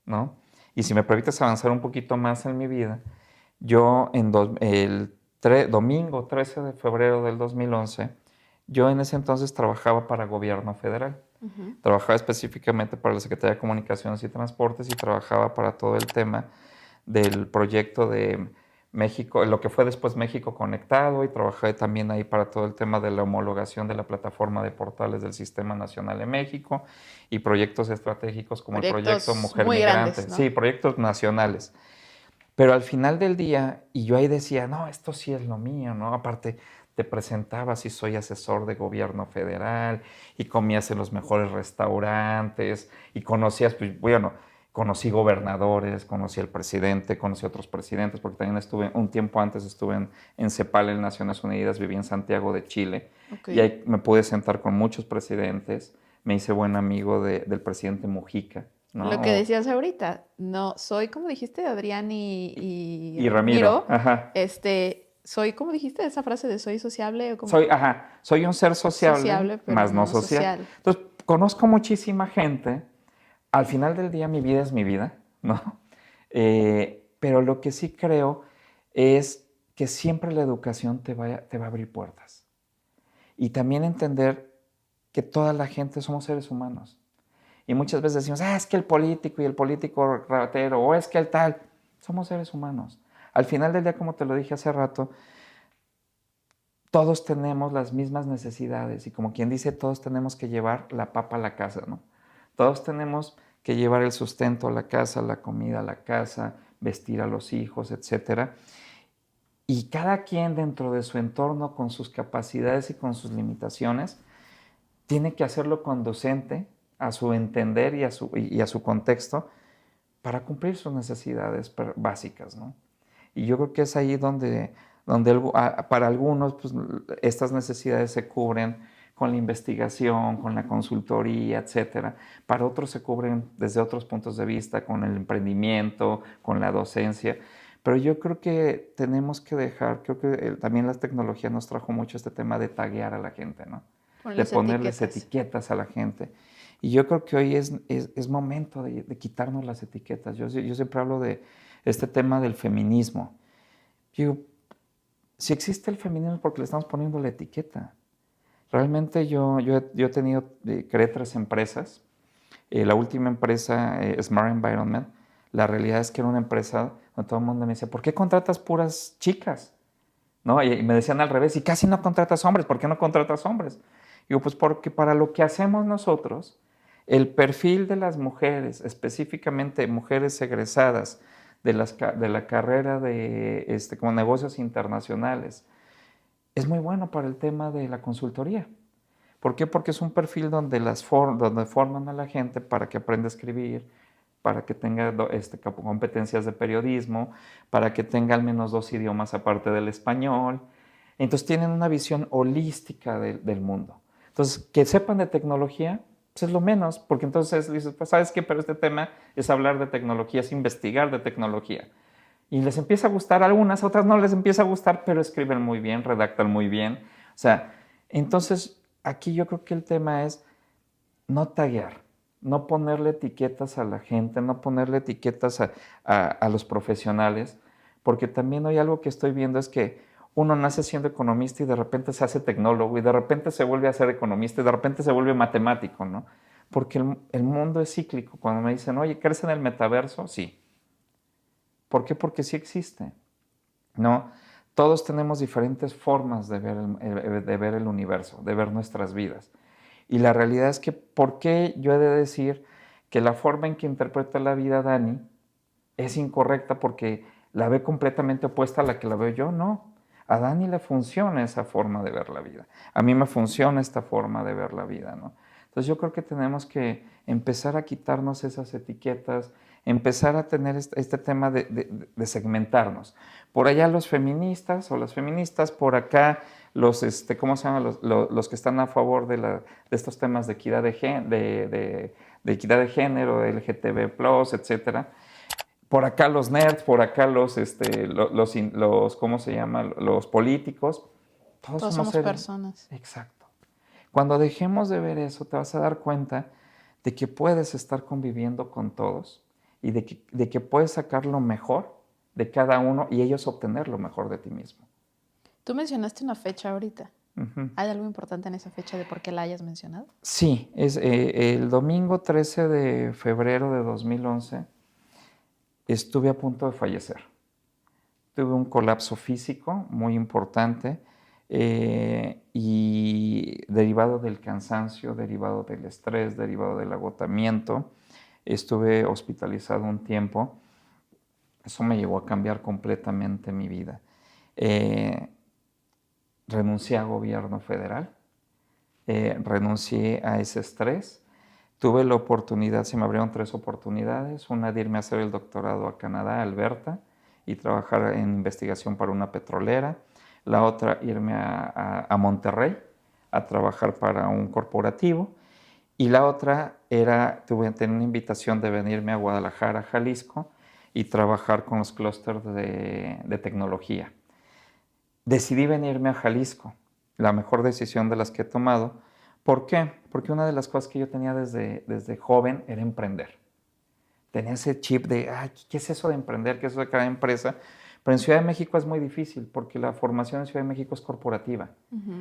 ¿no? Y si me permites avanzar un poquito más en mi vida, yo domingo 13 de febrero del 2011, yo en ese entonces trabajaba para gobierno federal. Uh-huh. Trabajaba específicamente para la Secretaría de Comunicaciones y Transportes y trabajaba para todo el tema del proyecto de México, lo que fue después México Conectado, y trabajé también ahí para todo el tema de la homologación de la plataforma de portales del Sistema Nacional de México y proyectos estratégicos como el proyecto Mujer Migrante. Grandes, ¿no? Sí, proyectos nacionales. Pero al final del día, y yo ahí decía, no, esto sí es lo mío, ¿no? Aparte, te presentabas y soy asesor de gobierno federal y comías en los mejores restaurantes y conocías, pues bueno, conocí gobernadores, conocí al presidente, conocí a otros presidentes, porque también un tiempo antes estuve en CEPAL, en Naciones Unidas, viví en Santiago de Chile, okay. Y ahí me pude sentar con muchos presidentes, me hice buen amigo del presidente Mujica, ¿no? Lo que decías ahorita, no, soy como dijiste, Adrián y Ramiro. Ajá. Soy como dijiste esa frase de soy sociable o como Soy un ser sociable, pero más no no social. social. Entonces, conozco muchísima gente. Al final del día, mi vida es mi vida, ¿no? Pero lo que sí creo es que siempre la educación te va a abrir puertas. Y también entender que toda la gente somos seres humanos. Y muchas veces decimos, es que el político ratero, o es que el tal. Somos seres humanos. Al final del día, como te lo dije hace rato, todos tenemos las mismas necesidades. Y como quien dice, todos tenemos que llevar la papa a la casa, ¿no? Todos tenemos que llevar el sustento a la casa, la comida a la casa, vestir a los hijos, etc. Y cada quien dentro de su entorno, con sus capacidades y con sus limitaciones, tiene que hacerlo conducente a su entender y a su contexto para cumplir sus necesidades básicas, ¿no? Y yo creo que es ahí donde para algunos pues, estas necesidades se cubren con la investigación, con la consultoría, etcétera. Para otros se cubren desde otros puntos de vista, con el emprendimiento, con la docencia. Pero yo creo que tenemos que creo que también la tecnología nos trajo mucho este tema de taguear a la gente, ¿no? De ponerles etiquetas a la gente. Y yo creo que hoy es momento de quitarnos las etiquetas. Yo siempre hablo de este tema del feminismo. Digo, si existe el feminismo es porque le estamos poniendo la etiqueta. Realmente yo he tenido, creé 3 empresas. La última empresa, Smart Environment, la realidad es que era una empresa donde todo el mundo me decía, ¿por qué contratas puras chicas? ¿No? Y me decían al revés, y casi no contratas hombres, ¿por qué no contratas hombres? Digo, pues porque para lo que hacemos nosotros, el perfil de las mujeres, específicamente mujeres egresadas de la carrera de como negocios internacionales, es muy bueno para el tema de la consultoría. ¿Por qué? Porque es un perfil donde forman a la gente para que aprenda a escribir, para que tenga competencias de periodismo, para que tenga al menos 2 idiomas aparte del español. Entonces tienen una visión holística del mundo. Entonces, que sepan de tecnología, pues es lo menos, porque entonces dices, pues ¿sabes qué? Pero este tema es hablar de tecnología, es investigar de tecnología. Y les empieza a gustar algunas, otras no les empieza a gustar, pero escriben muy bien, redactan muy bien. O sea, entonces aquí yo creo que el tema es no taguear, no ponerle etiquetas a la gente, no ponerle etiquetas a los profesionales, porque también hoy algo que estoy viendo es que uno nace siendo economista y de repente se hace tecnólogo y de repente se vuelve a ser economista y de repente se vuelve matemático, ¿no? Porque el mundo es cíclico. Cuando me dicen, oye, ¿crees en el metaverso? Sí. ¿Por qué? Porque sí existe, ¿no? Todos tenemos diferentes formas de ver el universo, de ver nuestras vidas. Y la realidad es que, ¿por qué yo he de decir que la forma en que interpreta la vida Dani es incorrecta porque la ve completamente opuesta a la que la veo yo? No. A Dani le funciona esa forma de ver la vida. A mí me funciona esta forma de ver la vida, ¿no? Entonces yo creo que tenemos que empezar a quitarnos esas etiquetas, empezar a tener este tema de segmentarnos. Por allá los feministas o las feministas, por acá los, ¿cómo se llama? Los que están a favor de estos temas de equidad de equidad de género, LGTB+, etcétera. Por acá los nerds, por acá los ¿cómo se llama? Los políticos. Todos somos personas. Exacto. Cuando dejemos de ver eso, te vas a dar cuenta de que puedes estar conviviendo con todos y de que puedes sacar lo mejor de cada uno y ellos obtener lo mejor de ti mismo. Tú mencionaste una fecha ahorita. ¿Hay algo importante en esa fecha de por qué la hayas mencionado? Sí, es el domingo 13 de febrero de 2011 estuve a punto de fallecer. Tuve un colapso físico muy importante y derivado del cansancio, derivado del estrés, derivado del agotamiento. Estuve hospitalizado un tiempo. Eso me llevó a cambiar completamente mi vida. Renuncié a gobierno federal, renuncié a ese estrés. Tuve la oportunidad, se me abrieron 3 oportunidades, una de irme a hacer el doctorado a Canadá, Alberta, y trabajar en investigación para una petrolera. La otra, irme a Monterrey a trabajar para un corporativo. Y la otra, tenía una invitación de venirme a Guadalajara, Jalisco, y trabajar con los clústeres de tecnología. Decidí venirme a Jalisco, la mejor decisión de las que he tomado. ¿Por qué? Porque una de las cosas que yo tenía desde joven era emprender. Tenía ese chip de, ay, ¿qué es eso de emprender? ¿Qué es eso de crear empresa? Pero en Ciudad de México es muy difícil porque la formación en Ciudad de México es corporativa.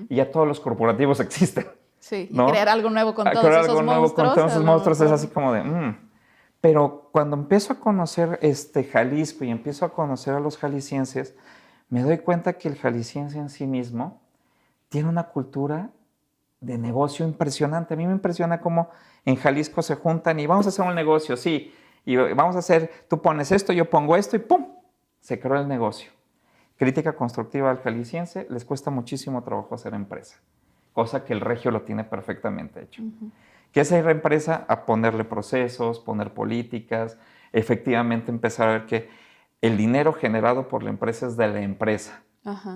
Y ya todos los corporativos existen. Sí, ¿no? Y crear algo nuevo con todos crear esos algo nuevo monstruos. con todos esos monstruos es así como de... Pero cuando empiezo a conocer Jalisco y empiezo a conocer a los jaliscienses, me doy cuenta que el jalisciense en sí mismo tiene una cultura de negocio impresionante. A mí me impresiona cómo en Jalisco se juntan y vamos a hacer un negocio, sí, y vamos a hacer, tú pones esto, yo pongo esto y ¡pum! Se creó el negocio. Crítica constructiva al jalisciense, les cuesta muchísimo trabajo hacer empresa, cosa que el regio lo tiene perfectamente hecho. ¿Qué es ir a empresa? A ponerle procesos, poner políticas, efectivamente empezar a ver que el dinero generado por la empresa es de la empresa,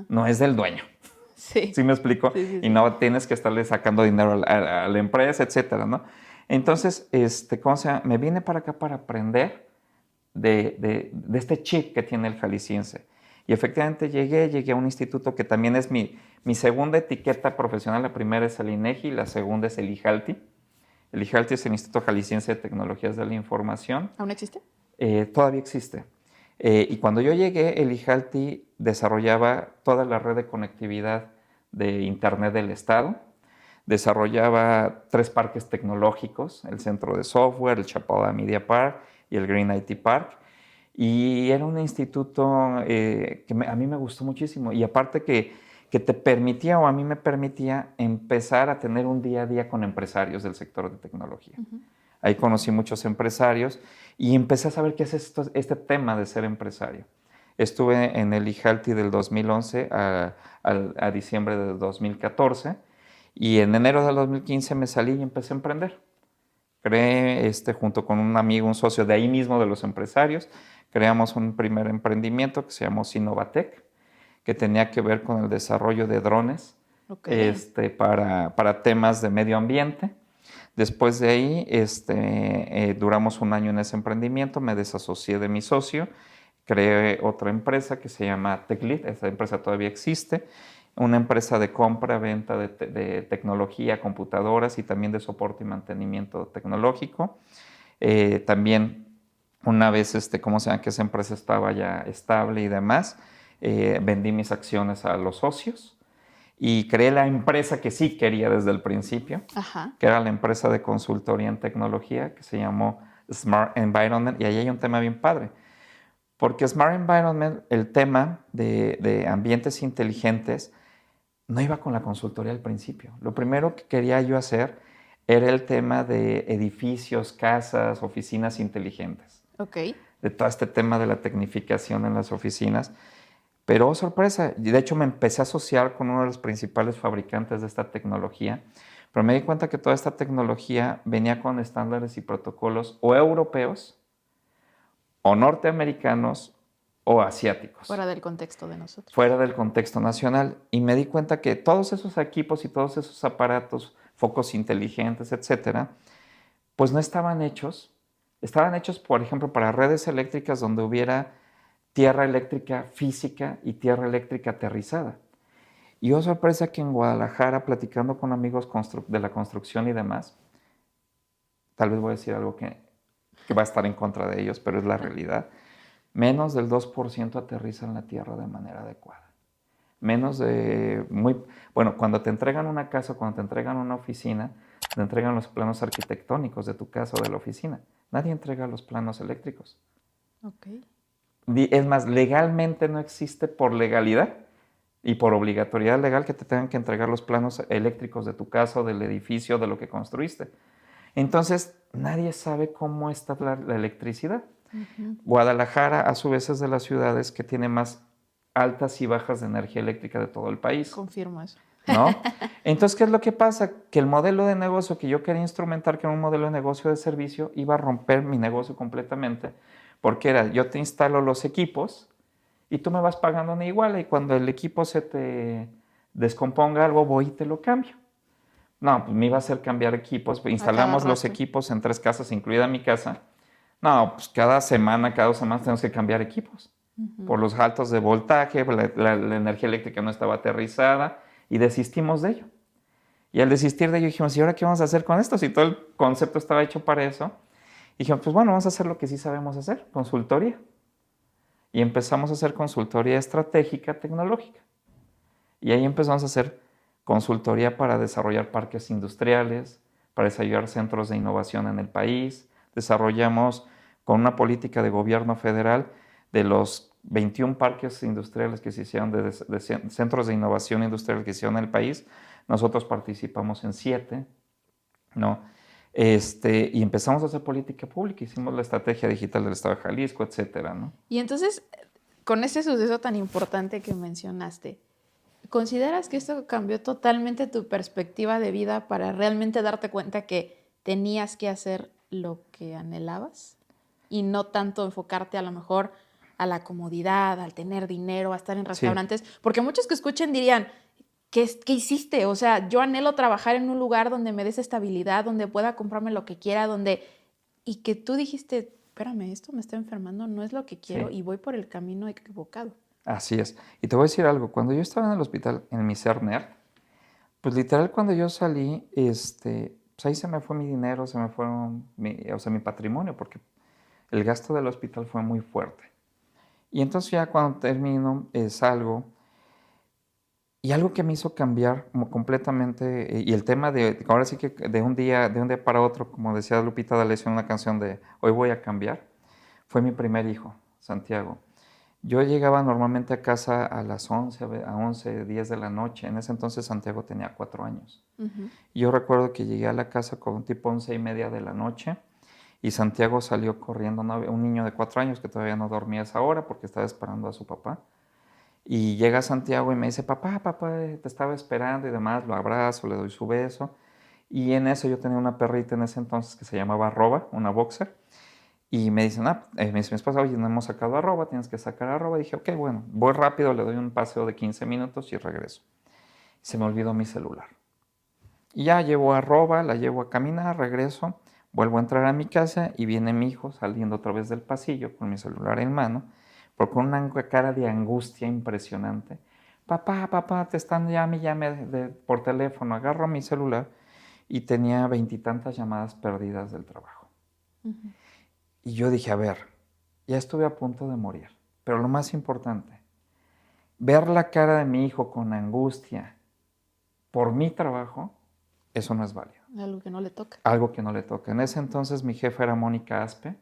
no es del dueño. Sí. ¿Sí me explico? Sí. Y no tienes que estarle sacando dinero a la empresa, etcétera, ¿no? Entonces, ¿cómo se llama? Me vine para acá para aprender de este chip que tiene el jalisciense. Y efectivamente llegué a un instituto que también es mi segunda etiqueta profesional. La primera es el INEGI, la segunda es el IJALTI. El IJALTI es el Instituto Jalisciense de Tecnologías de la Información. ¿Aún existe? Todavía existe. Y cuando yo llegué, el IJALTI desarrollaba toda la red de conectividad de Internet del Estado, desarrollaba 3 parques tecnológicos, el Centro de Software, el Chapala Media Park y el Green IT Park, y era un instituto que a mí me gustó muchísimo, y aparte que te permitía, o a mí me permitía, empezar a tener un día a día con empresarios del sector de tecnología. Ahí conocí muchos empresarios y empecé a saber qué es este tema de ser empresario. Estuve en el IJALTI del 2011 a diciembre de 2014 y en enero del 2015 me salí y empecé a emprender. Creé, junto con un amigo, un socio de ahí mismo de los empresarios, creamos un primer emprendimiento que se llamó Sinovatec, que tenía que ver con el desarrollo de drones para temas de medio ambiente. Después de ahí, duramos un año en ese emprendimiento, me desasocié de mi socio, creé otra empresa que se llama TechLead, esa empresa todavía existe, una empresa de compra, venta de tecnología, computadoras y también de soporte y mantenimiento tecnológico. También una vez, que esa empresa estaba ya estable y demás, vendí mis acciones a los socios y creé la empresa que sí quería desde el principio, que era la empresa de consultoría en tecnología que se llamó Smart Environment, y ahí hay un tema bien padre, porque Smart Environment, el tema de ambientes inteligentes, no iba con la consultoría al principio. Lo primero que quería yo hacer era el tema de edificios, casas, oficinas inteligentes. De todo este tema de la tecnificación en las oficinas. Pero, sorpresa, de hecho me empecé a asociar con uno de los principales fabricantes de esta tecnología, pero me di cuenta que toda esta tecnología venía con estándares y protocolos o europeos, o norteamericanos, o asiáticos. Fuera del contexto de nosotros. Fuera del contexto nacional. Y me di cuenta que todos esos equipos y todos esos aparatos, focos inteligentes, etcétera, pues no estaban hechos. Estaban hechos, por ejemplo, para redes eléctricas donde hubiera tierra eléctrica física y tierra eléctrica aterrizada. Y oh, sorpresa que en Guadalajara, platicando con amigos de la construcción y demás, tal vez voy a decir algo que va a estar en contra de ellos, pero es la realidad, menos del 2% aterriza en la tierra de manera adecuada. Cuando te entregan una casa, cuando te entregan una oficina, te entregan los planos arquitectónicos de tu casa o de la oficina. Nadie entrega los planos eléctricos. Es más, legalmente no existe por legalidad y por obligatoriedad legal que te tengan que entregar los planos eléctricos de tu casa, del edificio, de lo que construiste. Entonces, nadie sabe cómo está la electricidad. Guadalajara, a su vez, es de las ciudades que tiene más altas y bajas de energía eléctrica de todo el país. Confirmo eso. ¿No? Entonces, ¿qué es lo que pasa? Que el modelo de negocio que yo quería instrumentar, que era un modelo de negocio de servicio, iba a romper mi negocio completamente, porque era, yo te instalo los equipos y tú me vas pagando una igual, y cuando el equipo se te descomponga algo, voy y te lo cambio. No, pues me iba a hacer cambiar equipos. Instalamos los equipos en 3 casas, incluida mi casa. No, pues cada semana, cada 2 semanas tenemos que cambiar equipos. Por los saltos de voltaje, la energía eléctrica no estaba aterrizada y desistimos de ello. Y al desistir de ello dijimos, ¿y ahora qué vamos a hacer con esto? Si todo el concepto estaba hecho para eso. Y dijimos, pues bueno, vamos a hacer lo que sí sabemos hacer, consultoría. Y empezamos a hacer consultoría estratégica tecnológica. Y ahí empezamos a hacer consultoría para desarrollar parques industriales, para desarrollar centros de innovación en el país. Desarrollamos con una política de gobierno federal de los 21 parques industriales que se hicieron, de centros de innovación industrial que se hicieron en el país. Nosotros participamos en 7, ¿no? Y empezamos a hacer política pública, hicimos la estrategia digital del Estado de Jalisco, etcétera, ¿no? Y entonces, con ese suceso tan importante que mencionaste, ¿consideras que esto cambió totalmente tu perspectiva de vida para realmente darte cuenta que tenías que hacer lo que anhelabas? Y no tanto enfocarte a lo mejor a la comodidad, al tener dinero, a estar en restaurantes. Sí. Porque muchos que escuchen dirían, ¿qué hiciste? O sea, yo anhelo trabajar en un lugar donde me des estabilidad, donde pueda comprarme lo que quiera, y que tú dijiste, espérame, esto me está enfermando, no es lo que quiero, sí, y voy por el camino equivocado. Así es. Y te voy a decir algo. Cuando yo estaba en el hospital, en mi ser nerd, pues literal cuando yo salí, pues ahí se me fue mi dinero, se me fueron mi patrimonio, porque el gasto del hospital fue muy fuerte. Y entonces ya cuando termino, salgo, y algo que me hizo cambiar completamente, y el tema de, ahora sí que de un día para otro, como decía Lupita D'Alessio en una canción de Hoy voy a cambiar, fue mi primer hijo, Santiago. Yo llegaba normalmente a casa a las 11, 10 de la noche. En ese entonces Santiago tenía 4 años. Uh-huh. Yo recuerdo que llegué a la casa con tipo 11:30 de la noche y Santiago salió corriendo, un niño de 4 años que todavía no dormía a esa hora porque estaba esperando a su papá. Y llega Santiago y me dice, papá, te estaba esperando y demás. Lo abrazo, le doy su beso. Y en eso yo tenía una perrita en ese entonces que se llamaba Arroba, una boxer. Y me dicen, me dice mi esposa, oye, no hemos sacado Arroba, tienes que sacar Arroba. Y dije, ok, bueno, voy rápido, le doy un paseo de 15 minutos y regreso. Se me olvidó mi celular. Y ya llevo Arroba, la llevo a caminar, regreso, vuelvo a entrar a mi casa y viene mi hijo saliendo otra vez del pasillo con mi celular en mano, pero con una cara de angustia impresionante. Papá, te están llame por teléfono. Agarro mi celular y tenía 20 y tantas llamadas perdidas del trabajo. Uh-huh. Y yo dije, a ver, ya estuve a punto de morir, pero lo más importante, ver la cara de mi hijo con angustia por mi trabajo, eso no es válido. Algo que no le toca. Algo que no le toca. En ese entonces mi jefa era Mónica Aspe.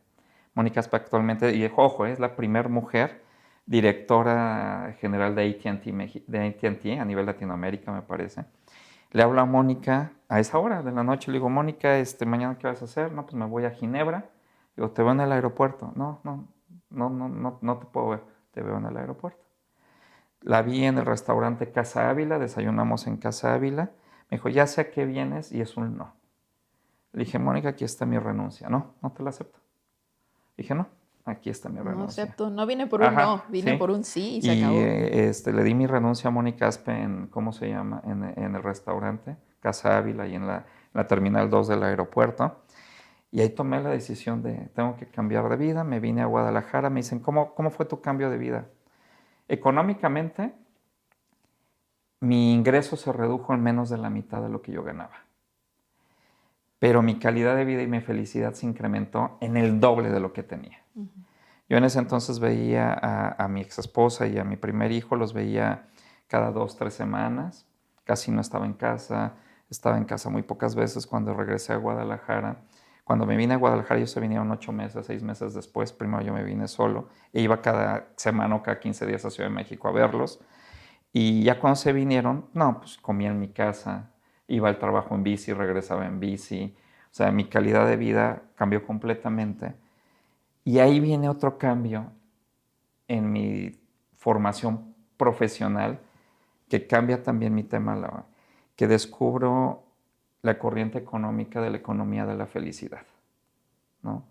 Mónica Aspe actualmente, y ojo, es la primera mujer directora general de AT&T a nivel Latinoamérica, me parece. Le hablo a Mónica a esa hora de la noche, le digo, Mónica, mañana ¿qué vas a hacer? No, pues me voy a Ginebra. Digo, ¿te veo en el aeropuerto? No te puedo ver, te veo en el aeropuerto. La vi en el restaurante Casa Ávila, desayunamos en Casa Ávila. Me dijo, ya sé a qué vienes, y es un no. Le dije, Mónica, aquí está mi renuncia. No te la acepto. Dije, no, aquí está mi renuncia. No acepto, no vine por un no, vine por un sí y se acabó. Le di mi renuncia a Mónica Aspe en, ¿cómo se llama? En el restaurante Casa Ávila y en la Terminal 2 del aeropuerto. Y ahí tomé la decisión de, tengo que cambiar de vida. Me vine a Guadalajara. Me dicen, ¿cómo fue tu cambio de vida? Económicamente, mi ingreso se redujo en menos de la mitad de lo que yo ganaba. Pero mi calidad de vida y mi felicidad se incrementó en el doble de lo que tenía. Uh-huh. Yo en ese entonces veía a mi ex esposa y a mi primer hijo, los veía cada 2, 3 semanas. Casi no estaba en casa muy pocas veces cuando regresé a Guadalajara. Cuando me vine a Guadalajara, ellos se vinieron 8 meses, 6 meses después. Primero yo me vine solo e iba cada semana o cada 15 días a Ciudad de México a verlos. Y ya cuando se vinieron, pues comía en mi casa, iba al trabajo en bici, regresaba en bici. O sea, mi calidad de vida cambió completamente. Y ahí viene otro cambio en mi formación profesional que cambia también mi tema, que descubro la corriente económica de la economía de la felicidad, ¿no?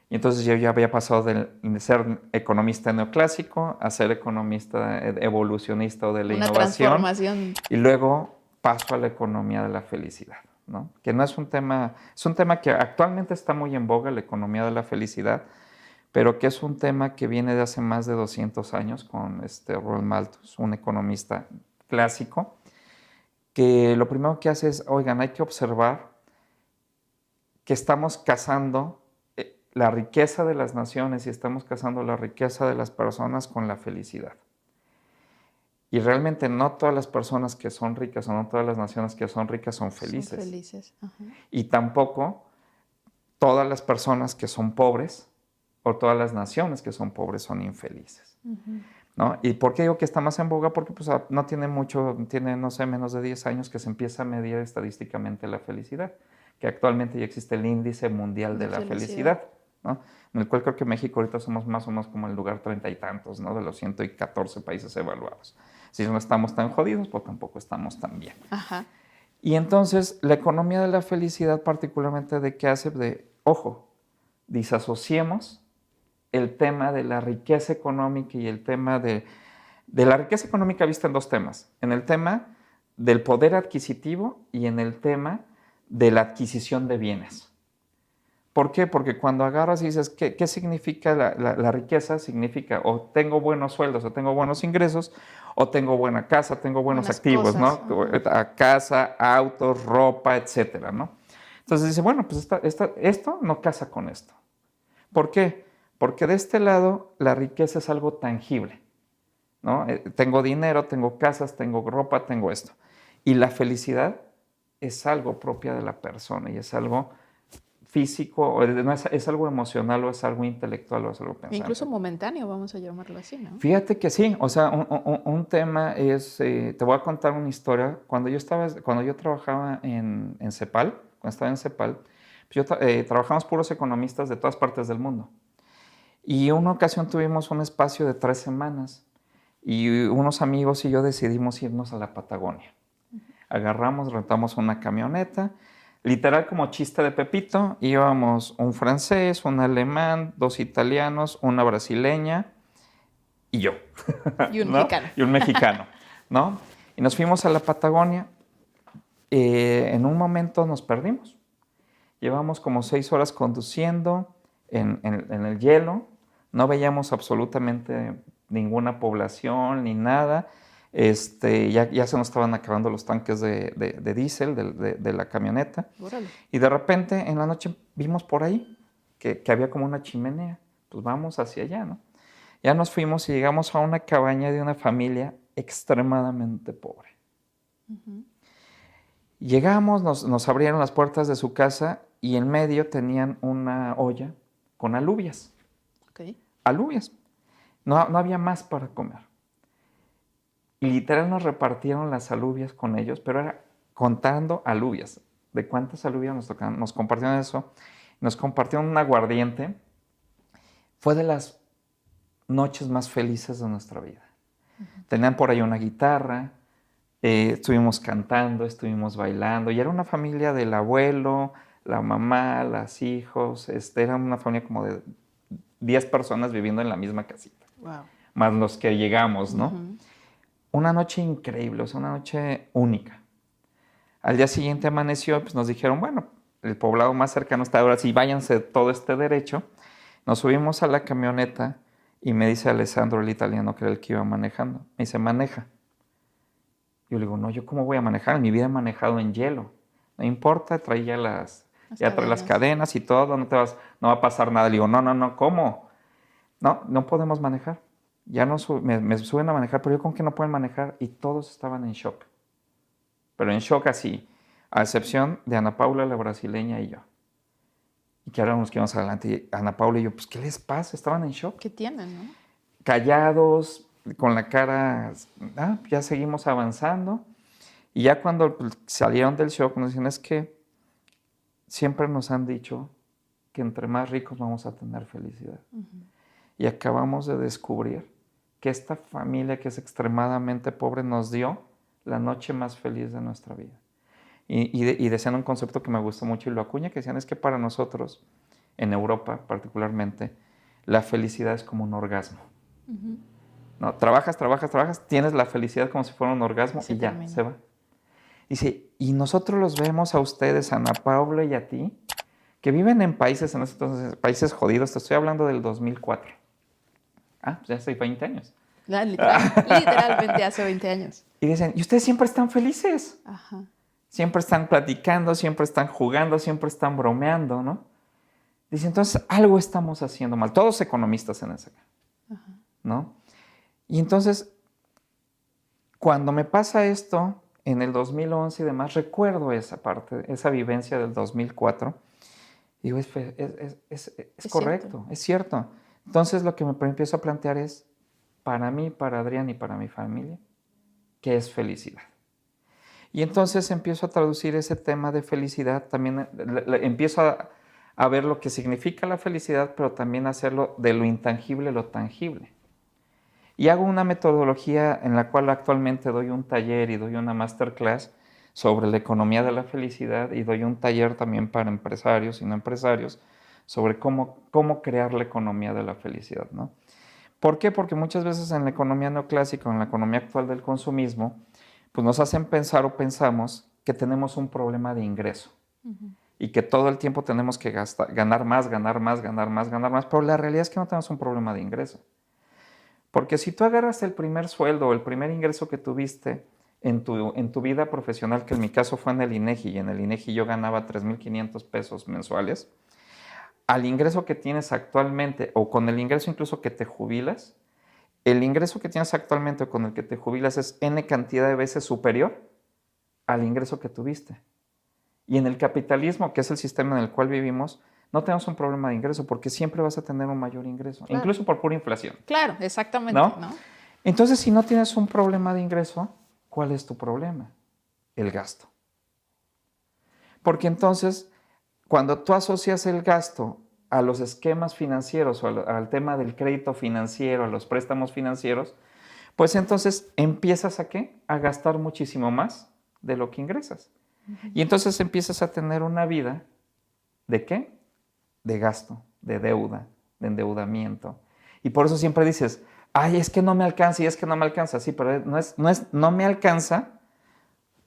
Y entonces yo ya había pasado de ser economista neoclásico a ser economista evolucionista o de la innovación. Una transformación. Y luego paso a la economía de la felicidad, ¿no? Que no es un tema que actualmente está muy en boga, la economía de la felicidad, pero que es un tema que viene de hace más de 200 años con Roland Malthus, un economista clásico, que lo primero que hace es, oigan, hay que observar que estamos casando la riqueza de las naciones y estamos casando la riqueza de las personas con la felicidad. Y realmente no todas las personas que son ricas o no todas las naciones que son ricas son felices. Son felices. Ajá. Y tampoco todas las personas que son pobres o todas las naciones que son pobres son infelices. ¿No? ¿Y por qué digo que está más en boga? Porque pues, no tiene mucho, tiene, no sé, menos de 10 años que se empieza a medir estadísticamente la felicidad, que actualmente ya existe el Índice Mundial de la Felicidad, ¿no? En el cual creo que México ahorita somos más o menos como el lugar 30 y tantos, ¿no? De los 114 países evaluados. Si no estamos tan jodidos, pues tampoco estamos tan bien. Ajá. Y entonces, la economía de la felicidad particularmente de qué hace, ojo, disasociemos el tema de la riqueza económica y el tema de la riqueza económica vista en dos temas. En el tema del poder adquisitivo y en el tema de la adquisición de bienes. ¿Por qué? Porque cuando agarras y dices, ¿qué significa la riqueza? Significa o tengo buenos sueldos, o tengo buenos ingresos, o tengo buena casa, tengo buenos activos, cosas, ¿no? Casa, autos, ropa, etcétera, ¿no? Entonces dice, bueno, pues esto no casa con esto. ¿Por qué? Porque de este lado la riqueza es algo tangible, ¿no? Tengo dinero, tengo casas, tengo ropa, tengo esto. Y la felicidad es algo propia de la persona y es algo físico, es algo emocional o es algo intelectual o es algo pensante. Incluso momentáneo, vamos a llamarlo así, ¿no? Fíjate que sí, o sea, un tema es, te voy a contar una historia. Cuando yo trabajaba en CEPAL, cuando estaba en CEPAL, pues trabajamos puros economistas de todas partes del mundo. Y una ocasión tuvimos un espacio de 3 semanas y unos amigos y yo decidimos irnos a la Patagonia. Agarramos, rentamos una camioneta, literal como chiste de Pepito, íbamos un francés, un alemán, 2 italianos, una brasileña y yo. Y un ¿no? mexicano. Y un mexicano, ¿no? Y nos fuimos a la Patagonia. En un momento nos perdimos. Llevamos como 6 horas conduciendo en el hielo. No veíamos absolutamente ninguna población ni nada. Ya se nos estaban acabando los tanques de diésel de la camioneta. Órale. Y de repente en la noche vimos por ahí que había como una chimenea. Pues vamos hacia allá, ¿no? Ya nos fuimos y llegamos a una cabaña de una familia extremadamente pobre. Llegamos, nos abrieron las puertas de su casa y en medio tenían una olla con alubias. Okay. Alubias. No había más para comer. Y literal nos repartieron las alubias con ellos, pero era contando alubias. ¿De cuántas alubias nos tocaron? Nos compartieron eso. Nos compartieron un aguardiente. Fue de las noches más felices de nuestra vida. Tenían por ahí una guitarra, estuvimos cantando, estuvimos bailando, y era una familia del abuelo, la mamá, los hijos, era una familia como de 10 personas viviendo en la misma casita. Wow. Más los que llegamos, ¿no? Una noche increíble, o sea, una noche única. Al día siguiente amaneció, pues nos dijeron, bueno, el poblado más cercano está ahora, sí, váyanse todo este derecho. Nos subimos a la camioneta y me dice Alessandro, el italiano, que era el que iba manejando. Me dice, maneja. Yo le digo, no, ¿yo cómo voy a manejar? En mi vida he manejado en hielo. No importa, traía las cadenas y todo, no va a pasar nada. Le digo, no, ¿cómo? No podemos manejar. Ya no me suben a manejar, pero yo con que no pueden manejar. Y todos estaban en shock. Pero en shock así, a excepción de Ana Paula, la brasileña, y yo. Y que ahora nos quedamos adelante. Y Ana Paula y yo, pues, ¿qué les pasa? Estaban en shock. ¿Qué tienen, no? Callados, con la cara, ya seguimos avanzando. Y ya cuando salieron del shock, nos dicen, es que siempre nos han dicho que entre más ricos vamos a tener felicidad. Y acabamos de descubrir que esta familia que es extremadamente pobre nos dio la noche más feliz de nuestra vida. Y decían un concepto que me gustó mucho y lo acuña, que decían, es que para nosotros, en Europa particularmente, la felicidad es como un orgasmo. ¿No? Trabajas, tienes la felicidad como si fuera un orgasmo y ya, se va. Dice, y nosotros los vemos a ustedes, a Ana Paula y a ti, que viven en países, en ese entonces, países jodidos. Te estoy hablando del 2004. Pues ya hace 20 años. Literalmente hace 20 años. Y dicen, y ustedes siempre están felices. Ajá. Siempre están platicando, siempre están jugando, siempre están bromeando, ¿no? Dice, entonces algo estamos haciendo mal. Todos economistas en ese, ¿no? Y entonces, cuando me pasa esto, en el 2011 y demás, recuerdo esa parte, esa vivencia del 2004. Digo, es correcto, cierto. es cierto. Entonces, lo que me empiezo a plantear es, para mí, para Adrián y para mi familia, ¿qué es felicidad? Y entonces empiezo a traducir ese tema de felicidad, también empiezo a ver lo que significa la felicidad, pero también hacerlo de lo intangible lo tangible. Y hago una metodología en la cual actualmente doy un taller y doy una masterclass sobre la economía de la felicidad, y doy un taller también para empresarios y no empresarios sobre cómo crear la economía de la felicidad, ¿no? ¿Por qué? Porque muchas veces en la economía neoclásica, en la economía actual del consumismo, pues nos hacen pensar o pensamos que tenemos un problema de ingreso y que todo el tiempo tenemos que ganar más, pero la realidad es que no tenemos un problema de ingreso. Porque si tú agarras el primer sueldo o el primer ingreso que tuviste en tu vida profesional, que en mi caso fue en el INEGI, y en el INEGI yo ganaba 3,500 pesos mensuales, al ingreso que tienes actualmente, o con el ingreso incluso que te jubilas, el ingreso que tienes actualmente o con el que te jubilas es N cantidad de veces superior al ingreso que tuviste. Y en el capitalismo, que es el sistema en el cual vivimos, no tenemos un problema de ingreso, porque siempre vas a tener un mayor ingreso, claro, incluso por pura inflación. Claro, exactamente. ¿No? Entonces, si no tienes un problema de ingreso, ¿cuál es tu problema? El gasto. Porque entonces, cuando tú asocias el gasto a los esquemas financieros o al tema del crédito financiero, a los préstamos financieros, pues entonces empiezas ¿a qué? A gastar muchísimo más de lo que ingresas. Y entonces empiezas a tener una vida ¿de qué? De gasto, de deuda, de endeudamiento. Y por eso siempre dices, ay, es que no me alcanza y es que no me alcanza. Sí, pero no me alcanza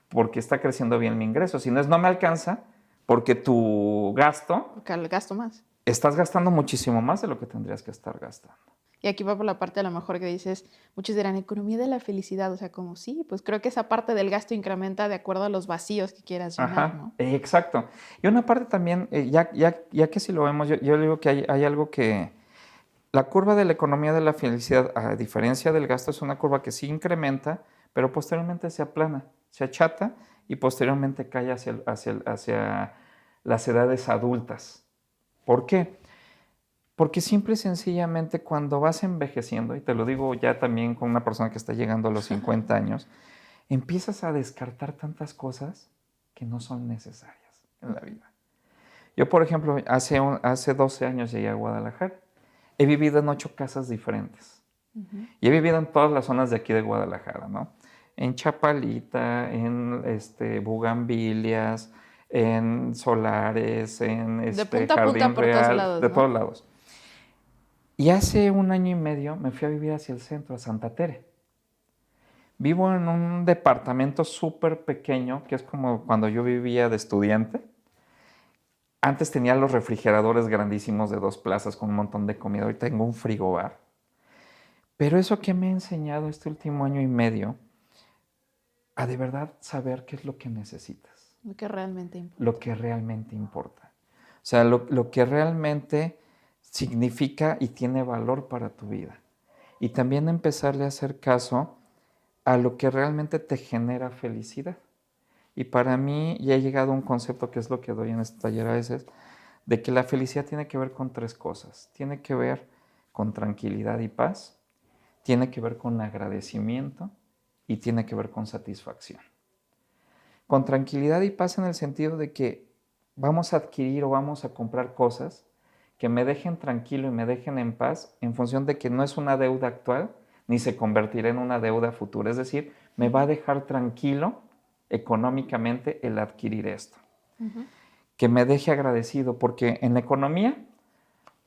porque está creciendo bien mi ingreso, sino no me alcanza porque tu gasto... Porque al gasto más. Estás gastando muchísimo más de lo que tendrías que estar gastando. Y aquí va por la parte a lo mejor que dices, muchos dirán, economía de la felicidad, o sea, como sí, pues creo que esa parte del gasto incrementa de acuerdo a los vacíos que quieras llenar, ¿no? Exacto. Y una parte también, ya que si lo vemos, yo digo que hay algo que... La curva de la economía de la felicidad, a diferencia del gasto, es una curva que sí incrementa, pero posteriormente se aplana, se achata y posteriormente cae hacia las edades adultas. ¿Por qué? Porque simple y sencillamente cuando vas envejeciendo, y te lo digo ya también con una persona que está llegando a los 50 años, empiezas a descartar tantas cosas que no son necesarias en la vida. Yo, por ejemplo, hace 12 años llegué a Guadalajara. He vivido en 8 casas diferentes. Y he vivido en todas las zonas de aquí de Guadalajara, ¿no? En Chapalita, en Bugambilias, en Solares, en de punta Jardín a punta Real, por todos lados, de ¿no? todos lados. Y hace 1 año y medio me fui a vivir hacia el centro, a Santa Tere. Vivo en un departamento súper pequeño, que es como cuando yo vivía de estudiante. Antes tenía los refrigeradores grandísimos de 2 plazas con un montón de comida. Hoy tengo un frigobar. Pero eso que me ha enseñado este último año y medio, a de verdad saber qué es lo que necesitas. Lo que realmente importa. Lo que realmente importa. O sea, lo que realmente significa y tiene valor para tu vida. Y también empezarle a hacer caso a lo que realmente te genera felicidad. Y para mí ya he llegado a un concepto que es lo que doy en este taller a veces, de que la felicidad tiene que ver con 3 cosas. Tiene que ver con tranquilidad y paz, tiene que ver con agradecimiento y tiene que ver con satisfacción. Con tranquilidad y paz en el sentido de que vamos a adquirir o vamos a comprar cosas que me dejen tranquilo y me dejen en paz en función de que no es una deuda actual ni se convertirá en una deuda futura. Es decir, me va a dejar tranquilo económicamente el adquirir esto. Que me deje agradecido, porque en la economía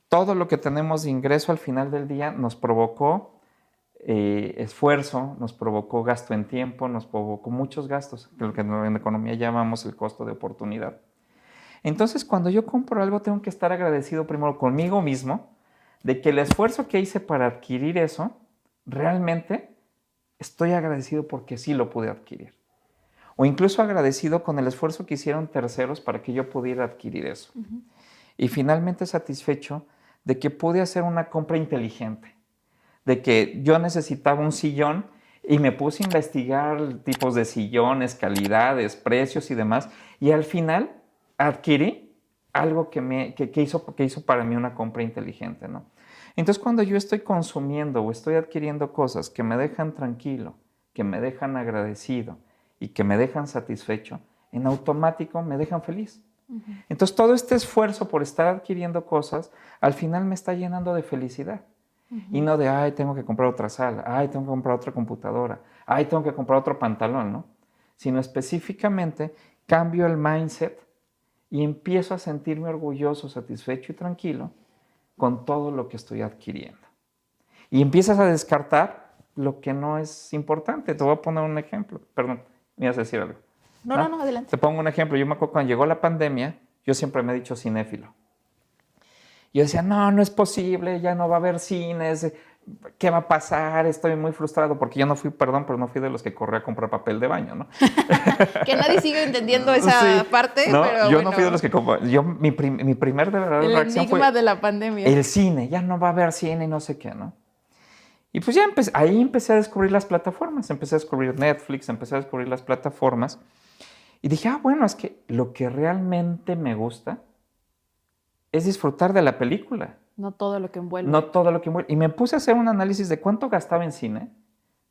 todo lo que tenemos de ingreso al final del día nos provocó esfuerzo, nos provocó gasto en tiempo, nos provocó muchos gastos, lo que en economía llamamos el costo de oportunidad. Entonces, cuando yo compro algo, tengo que estar agradecido primero conmigo mismo de que el esfuerzo que hice para adquirir eso, realmente estoy agradecido porque sí lo pude adquirir. O incluso agradecido con el esfuerzo que hicieron terceros para que yo pudiera adquirir eso. Uh-huh. Y finalmente satisfecho de que pude hacer una compra inteligente, de que yo necesitaba un sillón y me puse a investigar tipos de sillones, calidades, precios y demás, y al final adquirí algo que hizo para mí una compra inteligente, ¿no? Entonces, cuando yo estoy consumiendo o estoy adquiriendo cosas que me dejan tranquilo, que me dejan agradecido y que me dejan satisfecho, en automático me dejan feliz. Uh-huh. Entonces, todo este esfuerzo por estar adquiriendo cosas, al final me está llenando de felicidad. Uh-huh. Y no de, ay, tengo que comprar otra sala, ay, tengo que comprar otra computadora, ay, tengo que comprar otro pantalón, ¿no? Sino específicamente cambio el mindset y empiezo a sentirme orgulloso, satisfecho y tranquilo con todo lo que estoy adquiriendo. Y empiezas a descartar lo que no es importante. Te voy a poner un ejemplo. Perdón, me ibas a decir algo. No, adelante. Te pongo un ejemplo. Yo me acuerdo cuando llegó la pandemia, yo siempre me he dicho cinéfilo. Yo decía, no es posible, ya no va a haber cines, ¿qué va a pasar? Estoy muy frustrado porque yo no fui, pero no fui de los que corría a comprar papel de baño, ¿no? Que nadie sigue entendiendo esa parte, no, pero yo bueno. No fui de los que mi primer de verdad reacción fue... El enigma de la pandemia. El cine, ya no va a haber cine y no sé qué, ¿no? Y pues ya ahí empecé a descubrir las plataformas, empecé a descubrir Netflix, empecé a descubrir las plataformas y dije, bueno, es que lo que realmente me gusta es disfrutar de la película. No todo lo que envuelve. No todo lo que envuelve. Y me puse a hacer un análisis de cuánto gastaba en cine.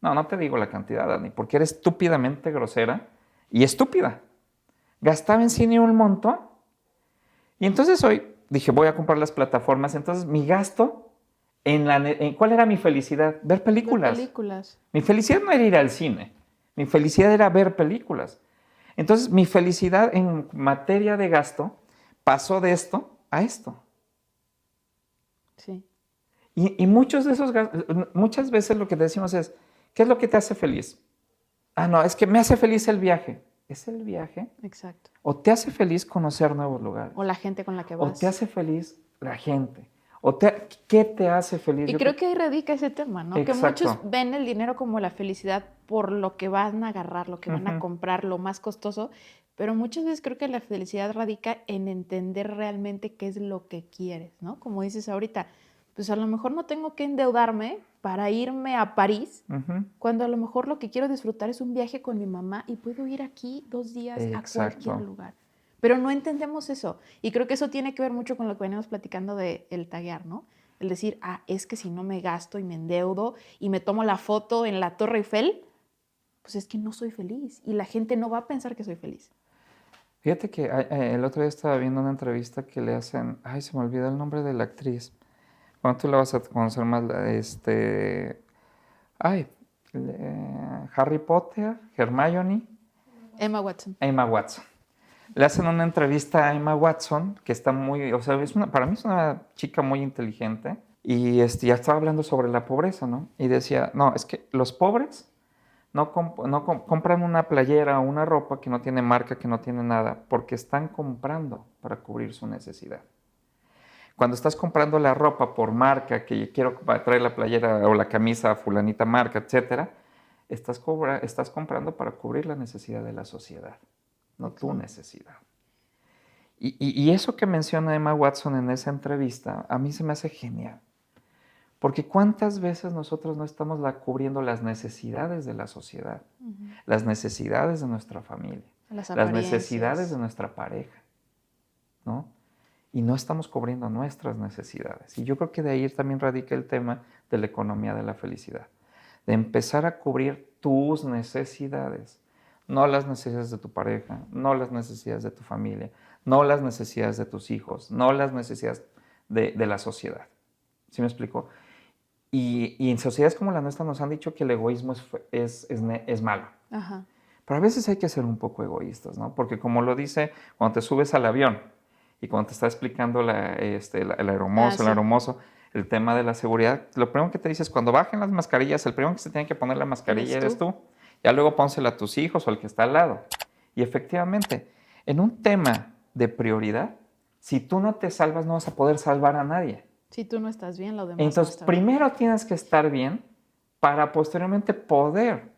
No te digo la cantidad, Dani, porque eres estúpidamente grosera y estúpida. Gastaba en cine un montón. Y entonces hoy dije, voy a comprar las plataformas. Entonces mi gasto, ¿cuál era mi felicidad? Ver películas. Ver películas. Mi felicidad no era ir al cine. Mi felicidad era ver películas. Entonces mi felicidad en materia de gasto pasó de esto a esto. Sí. Y muchas veces lo que decimos es, ¿qué es lo que te hace feliz? No, es que me hace feliz el viaje. ¿Es el viaje? Exacto. ¿O te hace feliz conocer nuevos lugares? O la gente con la que vas. ¿O te hace feliz la gente? ¿Qué te hace feliz? Y creo que ahí radica ese tema, ¿no? Exacto. Que muchos ven el dinero como la felicidad por lo que van a agarrar, lo que van a comprar, lo más costoso, pero muchas veces creo que la felicidad radica en entender realmente qué es lo que quieres, ¿no? Como dices ahorita, pues a lo mejor no tengo que endeudarme para irme a París, cuando a lo mejor lo que quiero disfrutar es un viaje con mi mamá y puedo ir aquí 2 días a cualquier lugar. Pero no entendemos eso. Y creo que eso tiene que ver mucho con lo que venimos platicando del taguear, ¿no? El decir, es que si no me gasto y me endeudo y me tomo la foto en la Torre Eiffel, pues es que no soy feliz y la gente no va a pensar que soy feliz. Fíjate que el otro día estaba viendo una entrevista que le hacen, se me olvidó el nombre de la actriz. Bueno, tú la vas a conocer más, Harry Potter, Hermione. Emma Watson. Le hacen una entrevista a Emma Watson, que está muy, para mí es una chica muy inteligente, y ya estaba hablando sobre la pobreza, ¿no? Y decía, no, es que los pobres no compran una playera o una ropa que no tiene marca, que no tiene nada, porque están comprando para cubrir su necesidad. Cuando estás comprando la ropa por marca, que quiero traer la playera o la camisa fulanita marca, etcétera, estás comprando para cubrir la necesidad de la sociedad, no tu necesidad. Y eso que menciona Emma Watson en esa entrevista, a mí se me hace genial. Porque ¿cuántas veces nosotros no estamos cubriendo las necesidades de la sociedad? Las necesidades de nuestra familia, las necesidades de nuestra pareja, ¿no? Y no estamos cubriendo nuestras necesidades. Y yo creo que de ahí también radica el tema de la economía de la felicidad. De empezar a cubrir tus necesidades, no las necesidades de tu pareja, no las necesidades de tu familia, no las necesidades de tus hijos, no las necesidades de la sociedad. ¿Sí me explico? Y en sociedades como la nuestra nos han dicho que el egoísmo es malo. Ajá. Pero a veces hay que ser un poco egoístas, ¿no? Porque como lo dice, cuando te subes al avión y cuando te está explicando el aeromozo, el tema de la seguridad, lo primero que te dices, cuando bajen las mascarillas, el primero que se tiene que poner la mascarilla eres tú. Ya luego pónsela a tus hijos o al que está al lado. Y efectivamente, en un tema de prioridad, si tú no te salvas, no vas a poder salvar a nadie. Si tú no estás bien, lo demás Entonces, no está primero bien. tienes que estar bien para posteriormente poder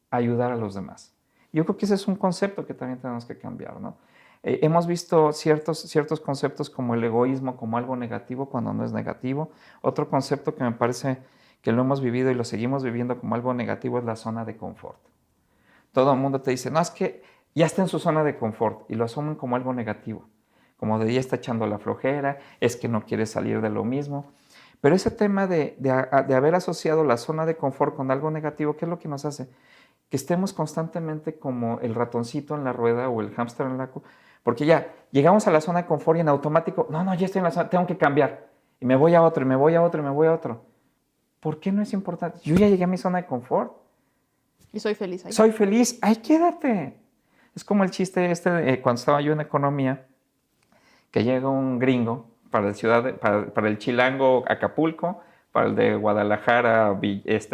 ayudar a los demás. Yo creo que ese es un concepto que también tenemos que cambiar, ¿no? Hemos visto ciertos conceptos como el egoísmo como algo negativo cuando no es negativo. Otro concepto que me parece que lo hemos vivido y lo seguimos viviendo como algo negativo es la zona de confort. Todo el mundo te dice, no, es que ya está en su zona de confort y lo asumen como algo negativo, como de ya está echando la flojera, es que no quiere salir de lo mismo. Pero ese tema de haber asociado la zona de confort con algo negativo, ¿qué es lo que nos hace? Que estemos constantemente como el ratoncito en la rueda o el hámster en la... Porque ya llegamos a la zona de confort y en automático, no, ya estoy en la zona, tengo que cambiar. Y me voy a otro, y me voy a otro, y me voy a otro. ¿Por qué no es importante? Yo ya llegué a mi zona de confort. Y soy feliz ahí. Soy feliz, ahí quédate. Es como el chiste cuando estaba yo en economía, que llega un gringo para el chilango Acapulco, para el de Guadalajara,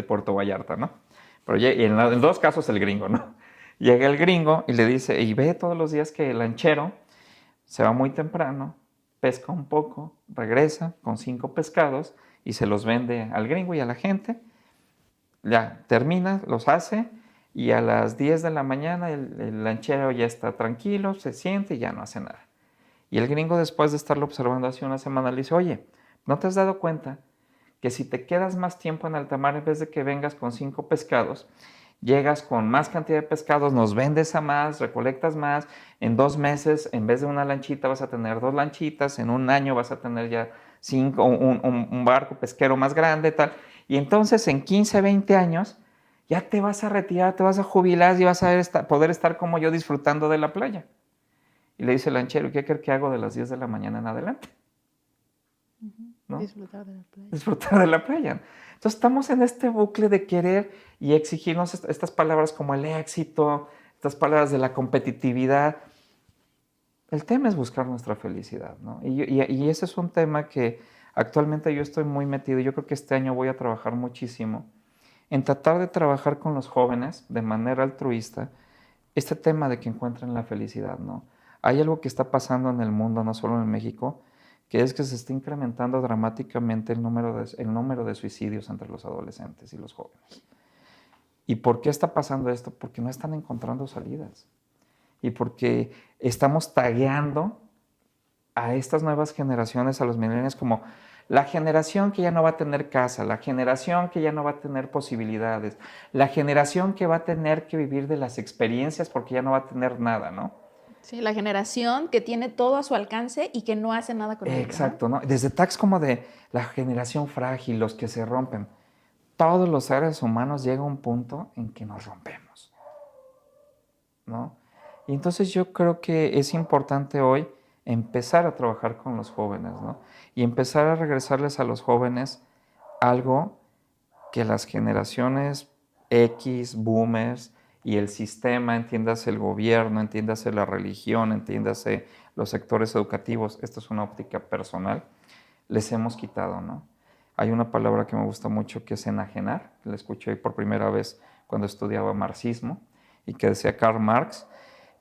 Puerto Vallarta, ¿no? Pero en los dos casos el gringo, ¿no? Llega el gringo y le dice, y ve todos los días que el lanchero se va muy temprano, pesca un poco, regresa con 5 pescados y se los vende al gringo y a la gente. Ya termina, los hace y a las 10 de la mañana el lanchero ya está tranquilo, se siente y ya no hace nada. Y el gringo, después de estarlo observando hace una semana, le dice, oye, ¿no te has dado cuenta que si te quedas más tiempo en alta mar, en vez de que vengas con 5 pescados, llegas con más cantidad de pescados, nos vendes a más, recolectas más, en 2 meses, en vez de una lanchita, vas a tener 2 lanchitas, en un año vas a tener ya un barco pesquero más grande, tal, y entonces en 15, 20 años, ya te vas a retirar, te vas a jubilar y vas a poder estar como yo disfrutando de la playa. Y le dice el lanchero, ¿qué crees que hago de las 10 de la mañana en adelante? ¿No? Disfrutar de la playa. Disfrutar de la playa. Entonces estamos en este bucle de querer y exigirnos estas palabras como el éxito, estas palabras de la competitividad. El tema es buscar nuestra felicidad, ¿no? Y ese es un tema que actualmente yo estoy muy metido. Yo creo que este año voy a trabajar muchísimo en tratar de trabajar con los jóvenes de manera altruista este tema de que encuentren la felicidad, ¿no? Hay algo que está pasando en el mundo, no solo en México, que es que se está incrementando dramáticamente el número de suicidios entre los adolescentes y los jóvenes. ¿Y por qué está pasando esto? Porque no están encontrando salidas. Y porque estamos tagueando a estas nuevas generaciones, a los millennials, como la generación que ya no va a tener casa, la generación que ya no va a tener posibilidades, la generación que va a tener que vivir de las experiencias porque ya no va a tener nada, ¿no? Sí, la generación que tiene todo a su alcance y que no hace nada con ello. Exacto, ¿no? Desde tags como de la generación frágil, los que se rompen. Todos los seres humanos llega a un punto en que nos rompemos, ¿no? Y entonces yo creo que es importante hoy empezar a trabajar con los jóvenes, ¿no? Y empezar a regresarles a los jóvenes algo que las generaciones X, boomers, y el sistema, entiéndase el gobierno, entiéndase la religión, entiéndase los sectores educativos, esto es una óptica personal, les hemos quitado, ¿no? Hay una palabra que me gusta mucho que es enajenar, la escuché por primera vez cuando estudiaba marxismo, y que decía Karl Marx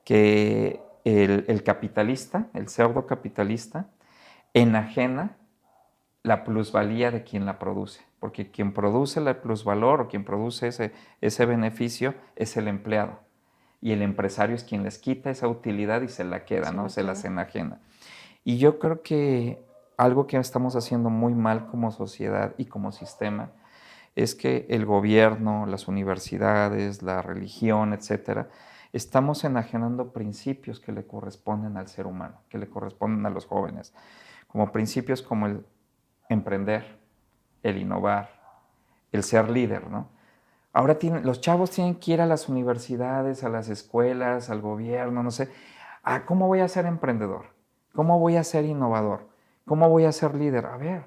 que el capitalista, el pseudo capitalista, enajena la plusvalía de quien la produce, porque quien produce el plusvalor o quien produce ese beneficio es el empleado y el empresario es quien les quita esa utilidad y se la queda, ¿no? Se las enajena. Y yo creo que algo que estamos haciendo muy mal como sociedad y como sistema es que el gobierno, las universidades, la religión, etcétera, estamos enajenando principios que le corresponden al ser humano, que le corresponden a los jóvenes, como principios como el emprender, el innovar, el ser líder, ¿no? Ahora los chavos tienen que ir a las universidades, a las escuelas, al gobierno, no sé. ¿Cómo voy a ser emprendedor? ¿Cómo voy a ser innovador? ¿Cómo voy a ser líder? A ver.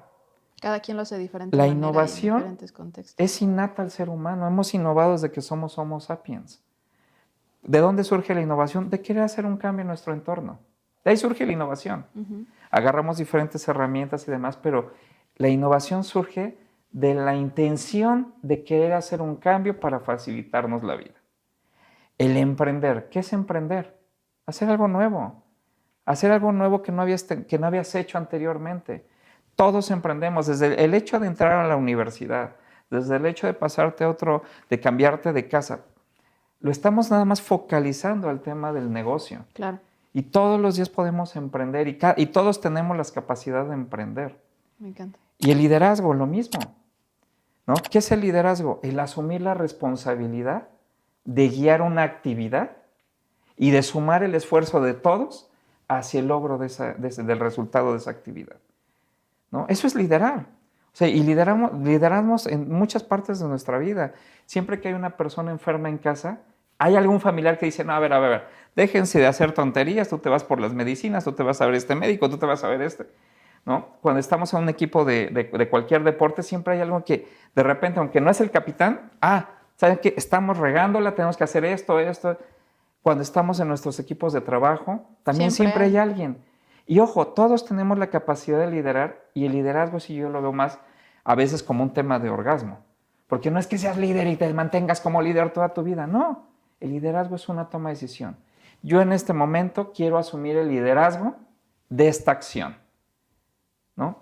Cada quien lo hace diferente. La innovación es innata al ser humano. Hemos innovado desde que somos Homo sapiens. ¿De dónde surge la innovación? De querer hacer un cambio en nuestro entorno. De ahí surge la innovación. Agarramos diferentes herramientas y demás, pero La innovación surge de la intención de querer hacer un cambio para facilitarnos la vida. El emprender, ¿qué es emprender? Hacer algo nuevo. Hacer algo nuevo que no habías hecho anteriormente. Todos emprendemos, desde el hecho de entrar a la universidad, desde el hecho de pasarte a otro, de cambiarte de casa. Lo estamos nada más focalizando al tema del negocio. Claro. Y todos los días podemos emprender y todos tenemos las capacidades de emprender. Me encanta. Y el liderazgo, lo mismo, ¿no? ¿Qué es el liderazgo? El asumir la responsabilidad de guiar una actividad y de sumar el esfuerzo de todos hacia el logro del resultado de esa actividad, ¿no? Eso es liderar. O sea, y lideramos en muchas partes de nuestra vida. Siempre que hay una persona enferma en casa, hay algún familiar que dice, no, a ver, déjense de hacer tonterías, tú te vas por las medicinas, tú te vas a ver este médico, tú te vas a ver este, ¿no? Cuando estamos en un equipo de cualquier deporte, siempre hay algo que de repente, aunque no es el capitán, ¿saben qué? Estamos regándola, tenemos que hacer esto. Cuando estamos en nuestros equipos de trabajo, también siempre hay alguien. Y ojo, todos tenemos la capacidad de liderar, y el liderazgo, si yo lo veo más a veces como un tema de orgasmo. Porque no es que seas líder y te mantengas como líder toda tu vida, no. El liderazgo es una toma de decisión. Yo en este momento quiero asumir el liderazgo de esta acción, ¿no?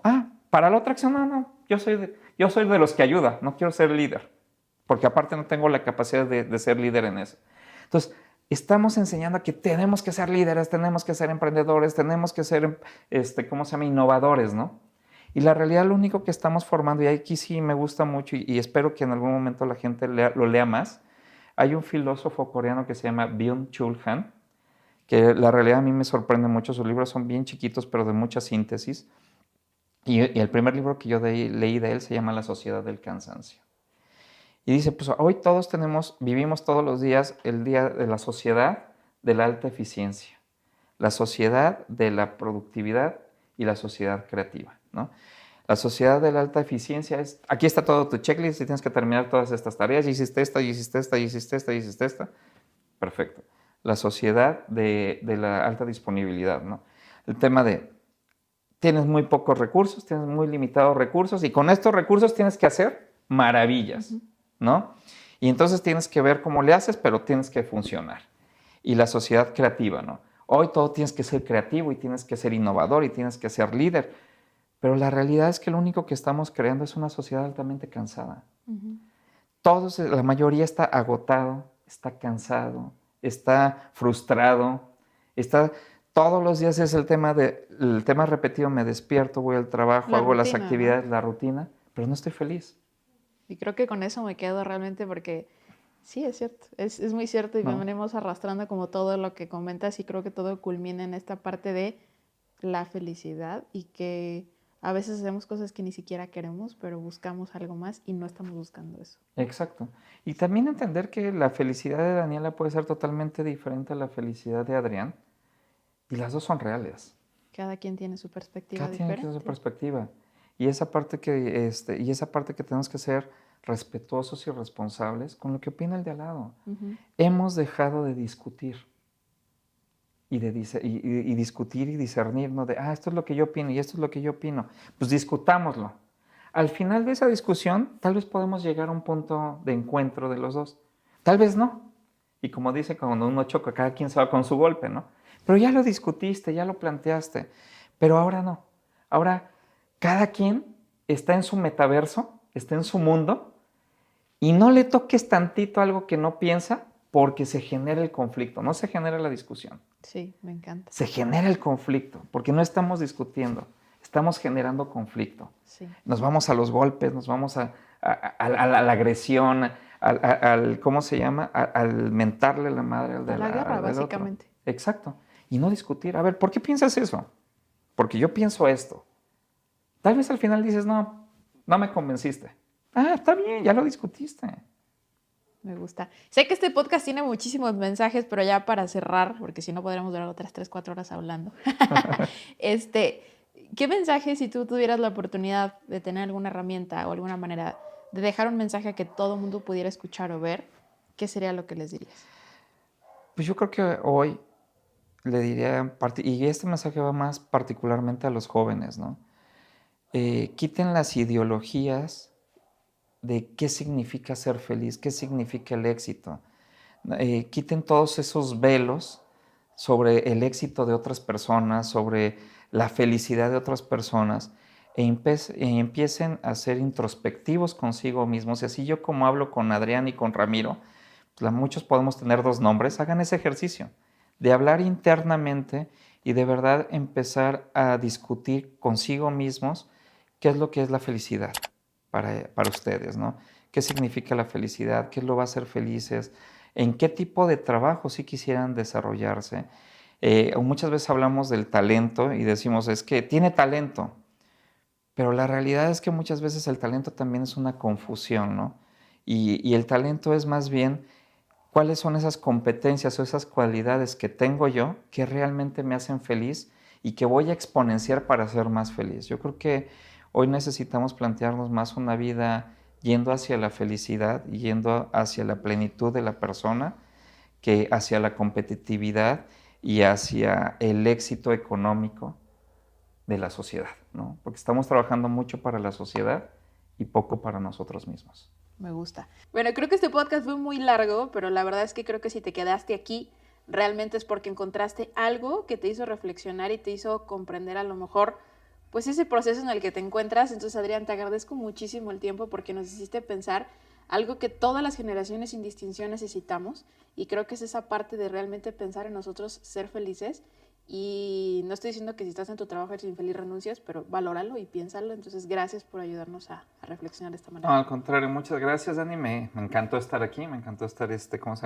Para la otra acción, no. Yo soy de los que ayuda, no quiero ser líder. Porque aparte no tengo la capacidad de ser líder en eso. Entonces, estamos enseñando a que tenemos que ser líderes, tenemos que ser emprendedores, tenemos que ser, innovadores, ¿no? Y la realidad, lo único que estamos formando, y aquí sí me gusta mucho y espero que en algún momento la gente lo lea más, hay un filósofo coreano que se llama Byung-Chul Han, que la realidad a mí me sorprende mucho. Sus libros son bien chiquitos, pero de mucha síntesis. Y el primer libro que yo leí de él se llama La Sociedad del Cansancio. Y dice, pues hoy vivimos todos los días el día de la sociedad de la alta eficiencia, la sociedad de la productividad y la sociedad creativa, ¿no? La sociedad de la alta eficiencia es, aquí está todo tu checklist y tienes que terminar todas estas tareas, y hiciste esta, y hiciste esta, y hiciste esta, y hiciste esta. Perfecto. La sociedad de la alta disponibilidad, ¿no? El tema de, tienes muy pocos recursos, tienes muy limitados recursos, y con estos recursos tienes que hacer maravillas, ¿no? Y entonces tienes que ver cómo le haces, pero tienes que funcionar. Y la sociedad creativa, ¿no? Hoy todo tienes que ser creativo y tienes que ser innovador y tienes que ser líder. Pero la realidad es que lo único que estamos creando es una sociedad altamente cansada. La mayoría está agotado, está cansado, está frustrado, todos los días es el tema repetido, me despierto, voy al trabajo, hago las actividades, ¿no? La rutina, pero no estoy feliz. Y creo que con eso me quedo realmente, porque sí, es cierto, es muy cierto, y me venimos arrastrando como todo lo que comentas, y creo que todo culmina en esta parte de la felicidad, y que a veces hacemos cosas que ni siquiera queremos, pero buscamos algo más y no estamos buscando eso. Exacto. Y también entender que la felicidad de Daniela puede ser totalmente diferente a la felicidad de Adrián, y las dos son reales. Cada quien tiene su perspectiva Cada diferente. quien tiene su perspectiva. Y esa parte que tenemos que ser respetuosos y responsables con lo que opina el de al lado. Hemos dejado de discutir y discutir y discernir, ¿no? De, esto es lo que yo opino y esto es lo que yo opino. Pues discutámoslo. Al final de esa discusión, tal vez podemos llegar a un punto de encuentro de los dos. Tal vez no. Y como dice, cuando uno choca, cada quien se va con su golpe, ¿no? Pero ya lo discutiste, ya lo planteaste. Pero ahora no. Ahora cada quien está en su metaverso, está en su mundo, y no le toques tantito algo que no piensa, porque se genera el conflicto, no se genera la discusión. Sí, me encanta. Se genera el conflicto, porque no estamos discutiendo, estamos generando conflicto. Sí. Nos vamos a los golpes, nos vamos a la agresión, ¿cómo se llama? Al mentarle la madre al de la guerra, al básicamente. Otro. Exacto. Y no discutir. A ver, ¿por qué piensas eso? Porque yo pienso esto. Tal vez al final dices, no me convenciste. Está bien, ya lo discutiste. Me gusta. Sé que este podcast tiene muchísimos mensajes, pero ya para cerrar, porque si no podríamos durar otras 3-4 horas hablando. ¿Qué mensaje, si tú tuvieras la oportunidad de tener alguna herramienta o alguna manera de dejar un mensaje que todo el mundo pudiera escuchar o ver, qué sería lo que les dirías? Pues yo creo que hoy le diría, y este mensaje va más particularmente a los jóvenes, ¿no? quiten las ideologías de qué significa ser feliz, qué significa el éxito. Quiten todos esos velos sobre el éxito de otras personas, sobre la felicidad de otras personas, e empiecen a ser introspectivos consigo mismos. Y así yo, como hablo con Adrián y con Ramiro, pues muchos podemos tener 2 nombres, hagan ese ejercicio de hablar internamente y de verdad empezar a discutir consigo mismos qué es lo que es la felicidad para ustedes, ¿no? ¿Qué significa la felicidad? ¿Qué lo va a hacer felices? ¿En qué tipo de trabajo sí quisieran desarrollarse? Muchas veces hablamos del talento y decimos, es que tiene talento, pero la realidad es que muchas veces el talento también es una confusión, ¿no? Y el talento es más bien cuáles son esas competencias o esas cualidades que tengo yo que realmente me hacen feliz y que voy a exponenciar para ser más feliz. Yo creo que hoy necesitamos plantearnos más una vida yendo hacia la felicidad, yendo hacia la plenitud de la persona, que hacia la competitividad y hacia el éxito económico de la sociedad, ¿no? Porque estamos trabajando mucho para la sociedad y poco para nosotros mismos. Me gusta. Bueno, creo que este podcast fue muy largo, pero la verdad es que creo que si te quedaste aquí, realmente es porque encontraste algo que te hizo reflexionar y te hizo comprender a lo mejor, pues ese proceso en el que te encuentras. Entonces, Adrián, te agradezco muchísimo el tiempo porque nos hiciste pensar algo que todas las generaciones sin distinción necesitamos, y creo que es esa parte de realmente pensar en nosotros, ser felices. Y no estoy diciendo que si estás en tu trabajo eres infeliz renuncias, pero valóralo y piénsalo. Entonces, gracias por ayudarnos a reflexionar de esta manera. No, al contrario, muchas gracias, Dani. Me encantó estar aquí, me encantó estar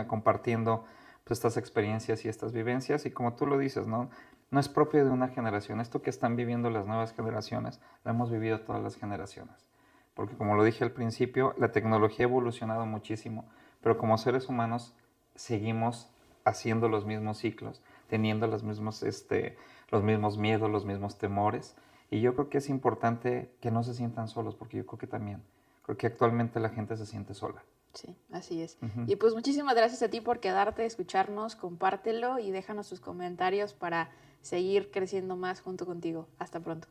compartiendo pues, estas experiencias y estas vivencias. Y como tú lo dices, ¿no? No es propio de una generación. Esto que están viviendo las nuevas generaciones, lo hemos vivido todas las generaciones. Porque como lo dije al principio, la tecnología ha evolucionado muchísimo, pero como seres humanos seguimos haciendo los mismos ciclos, teniendo los mismos miedos, los mismos temores. Y yo creo que es importante que no se sientan solos, porque yo creo que actualmente la gente se siente sola. Sí, así es. Y pues muchísimas gracias a ti por quedarte, escucharnos, compártelo y déjanos tus comentarios para seguir creciendo más junto contigo. Hasta pronto.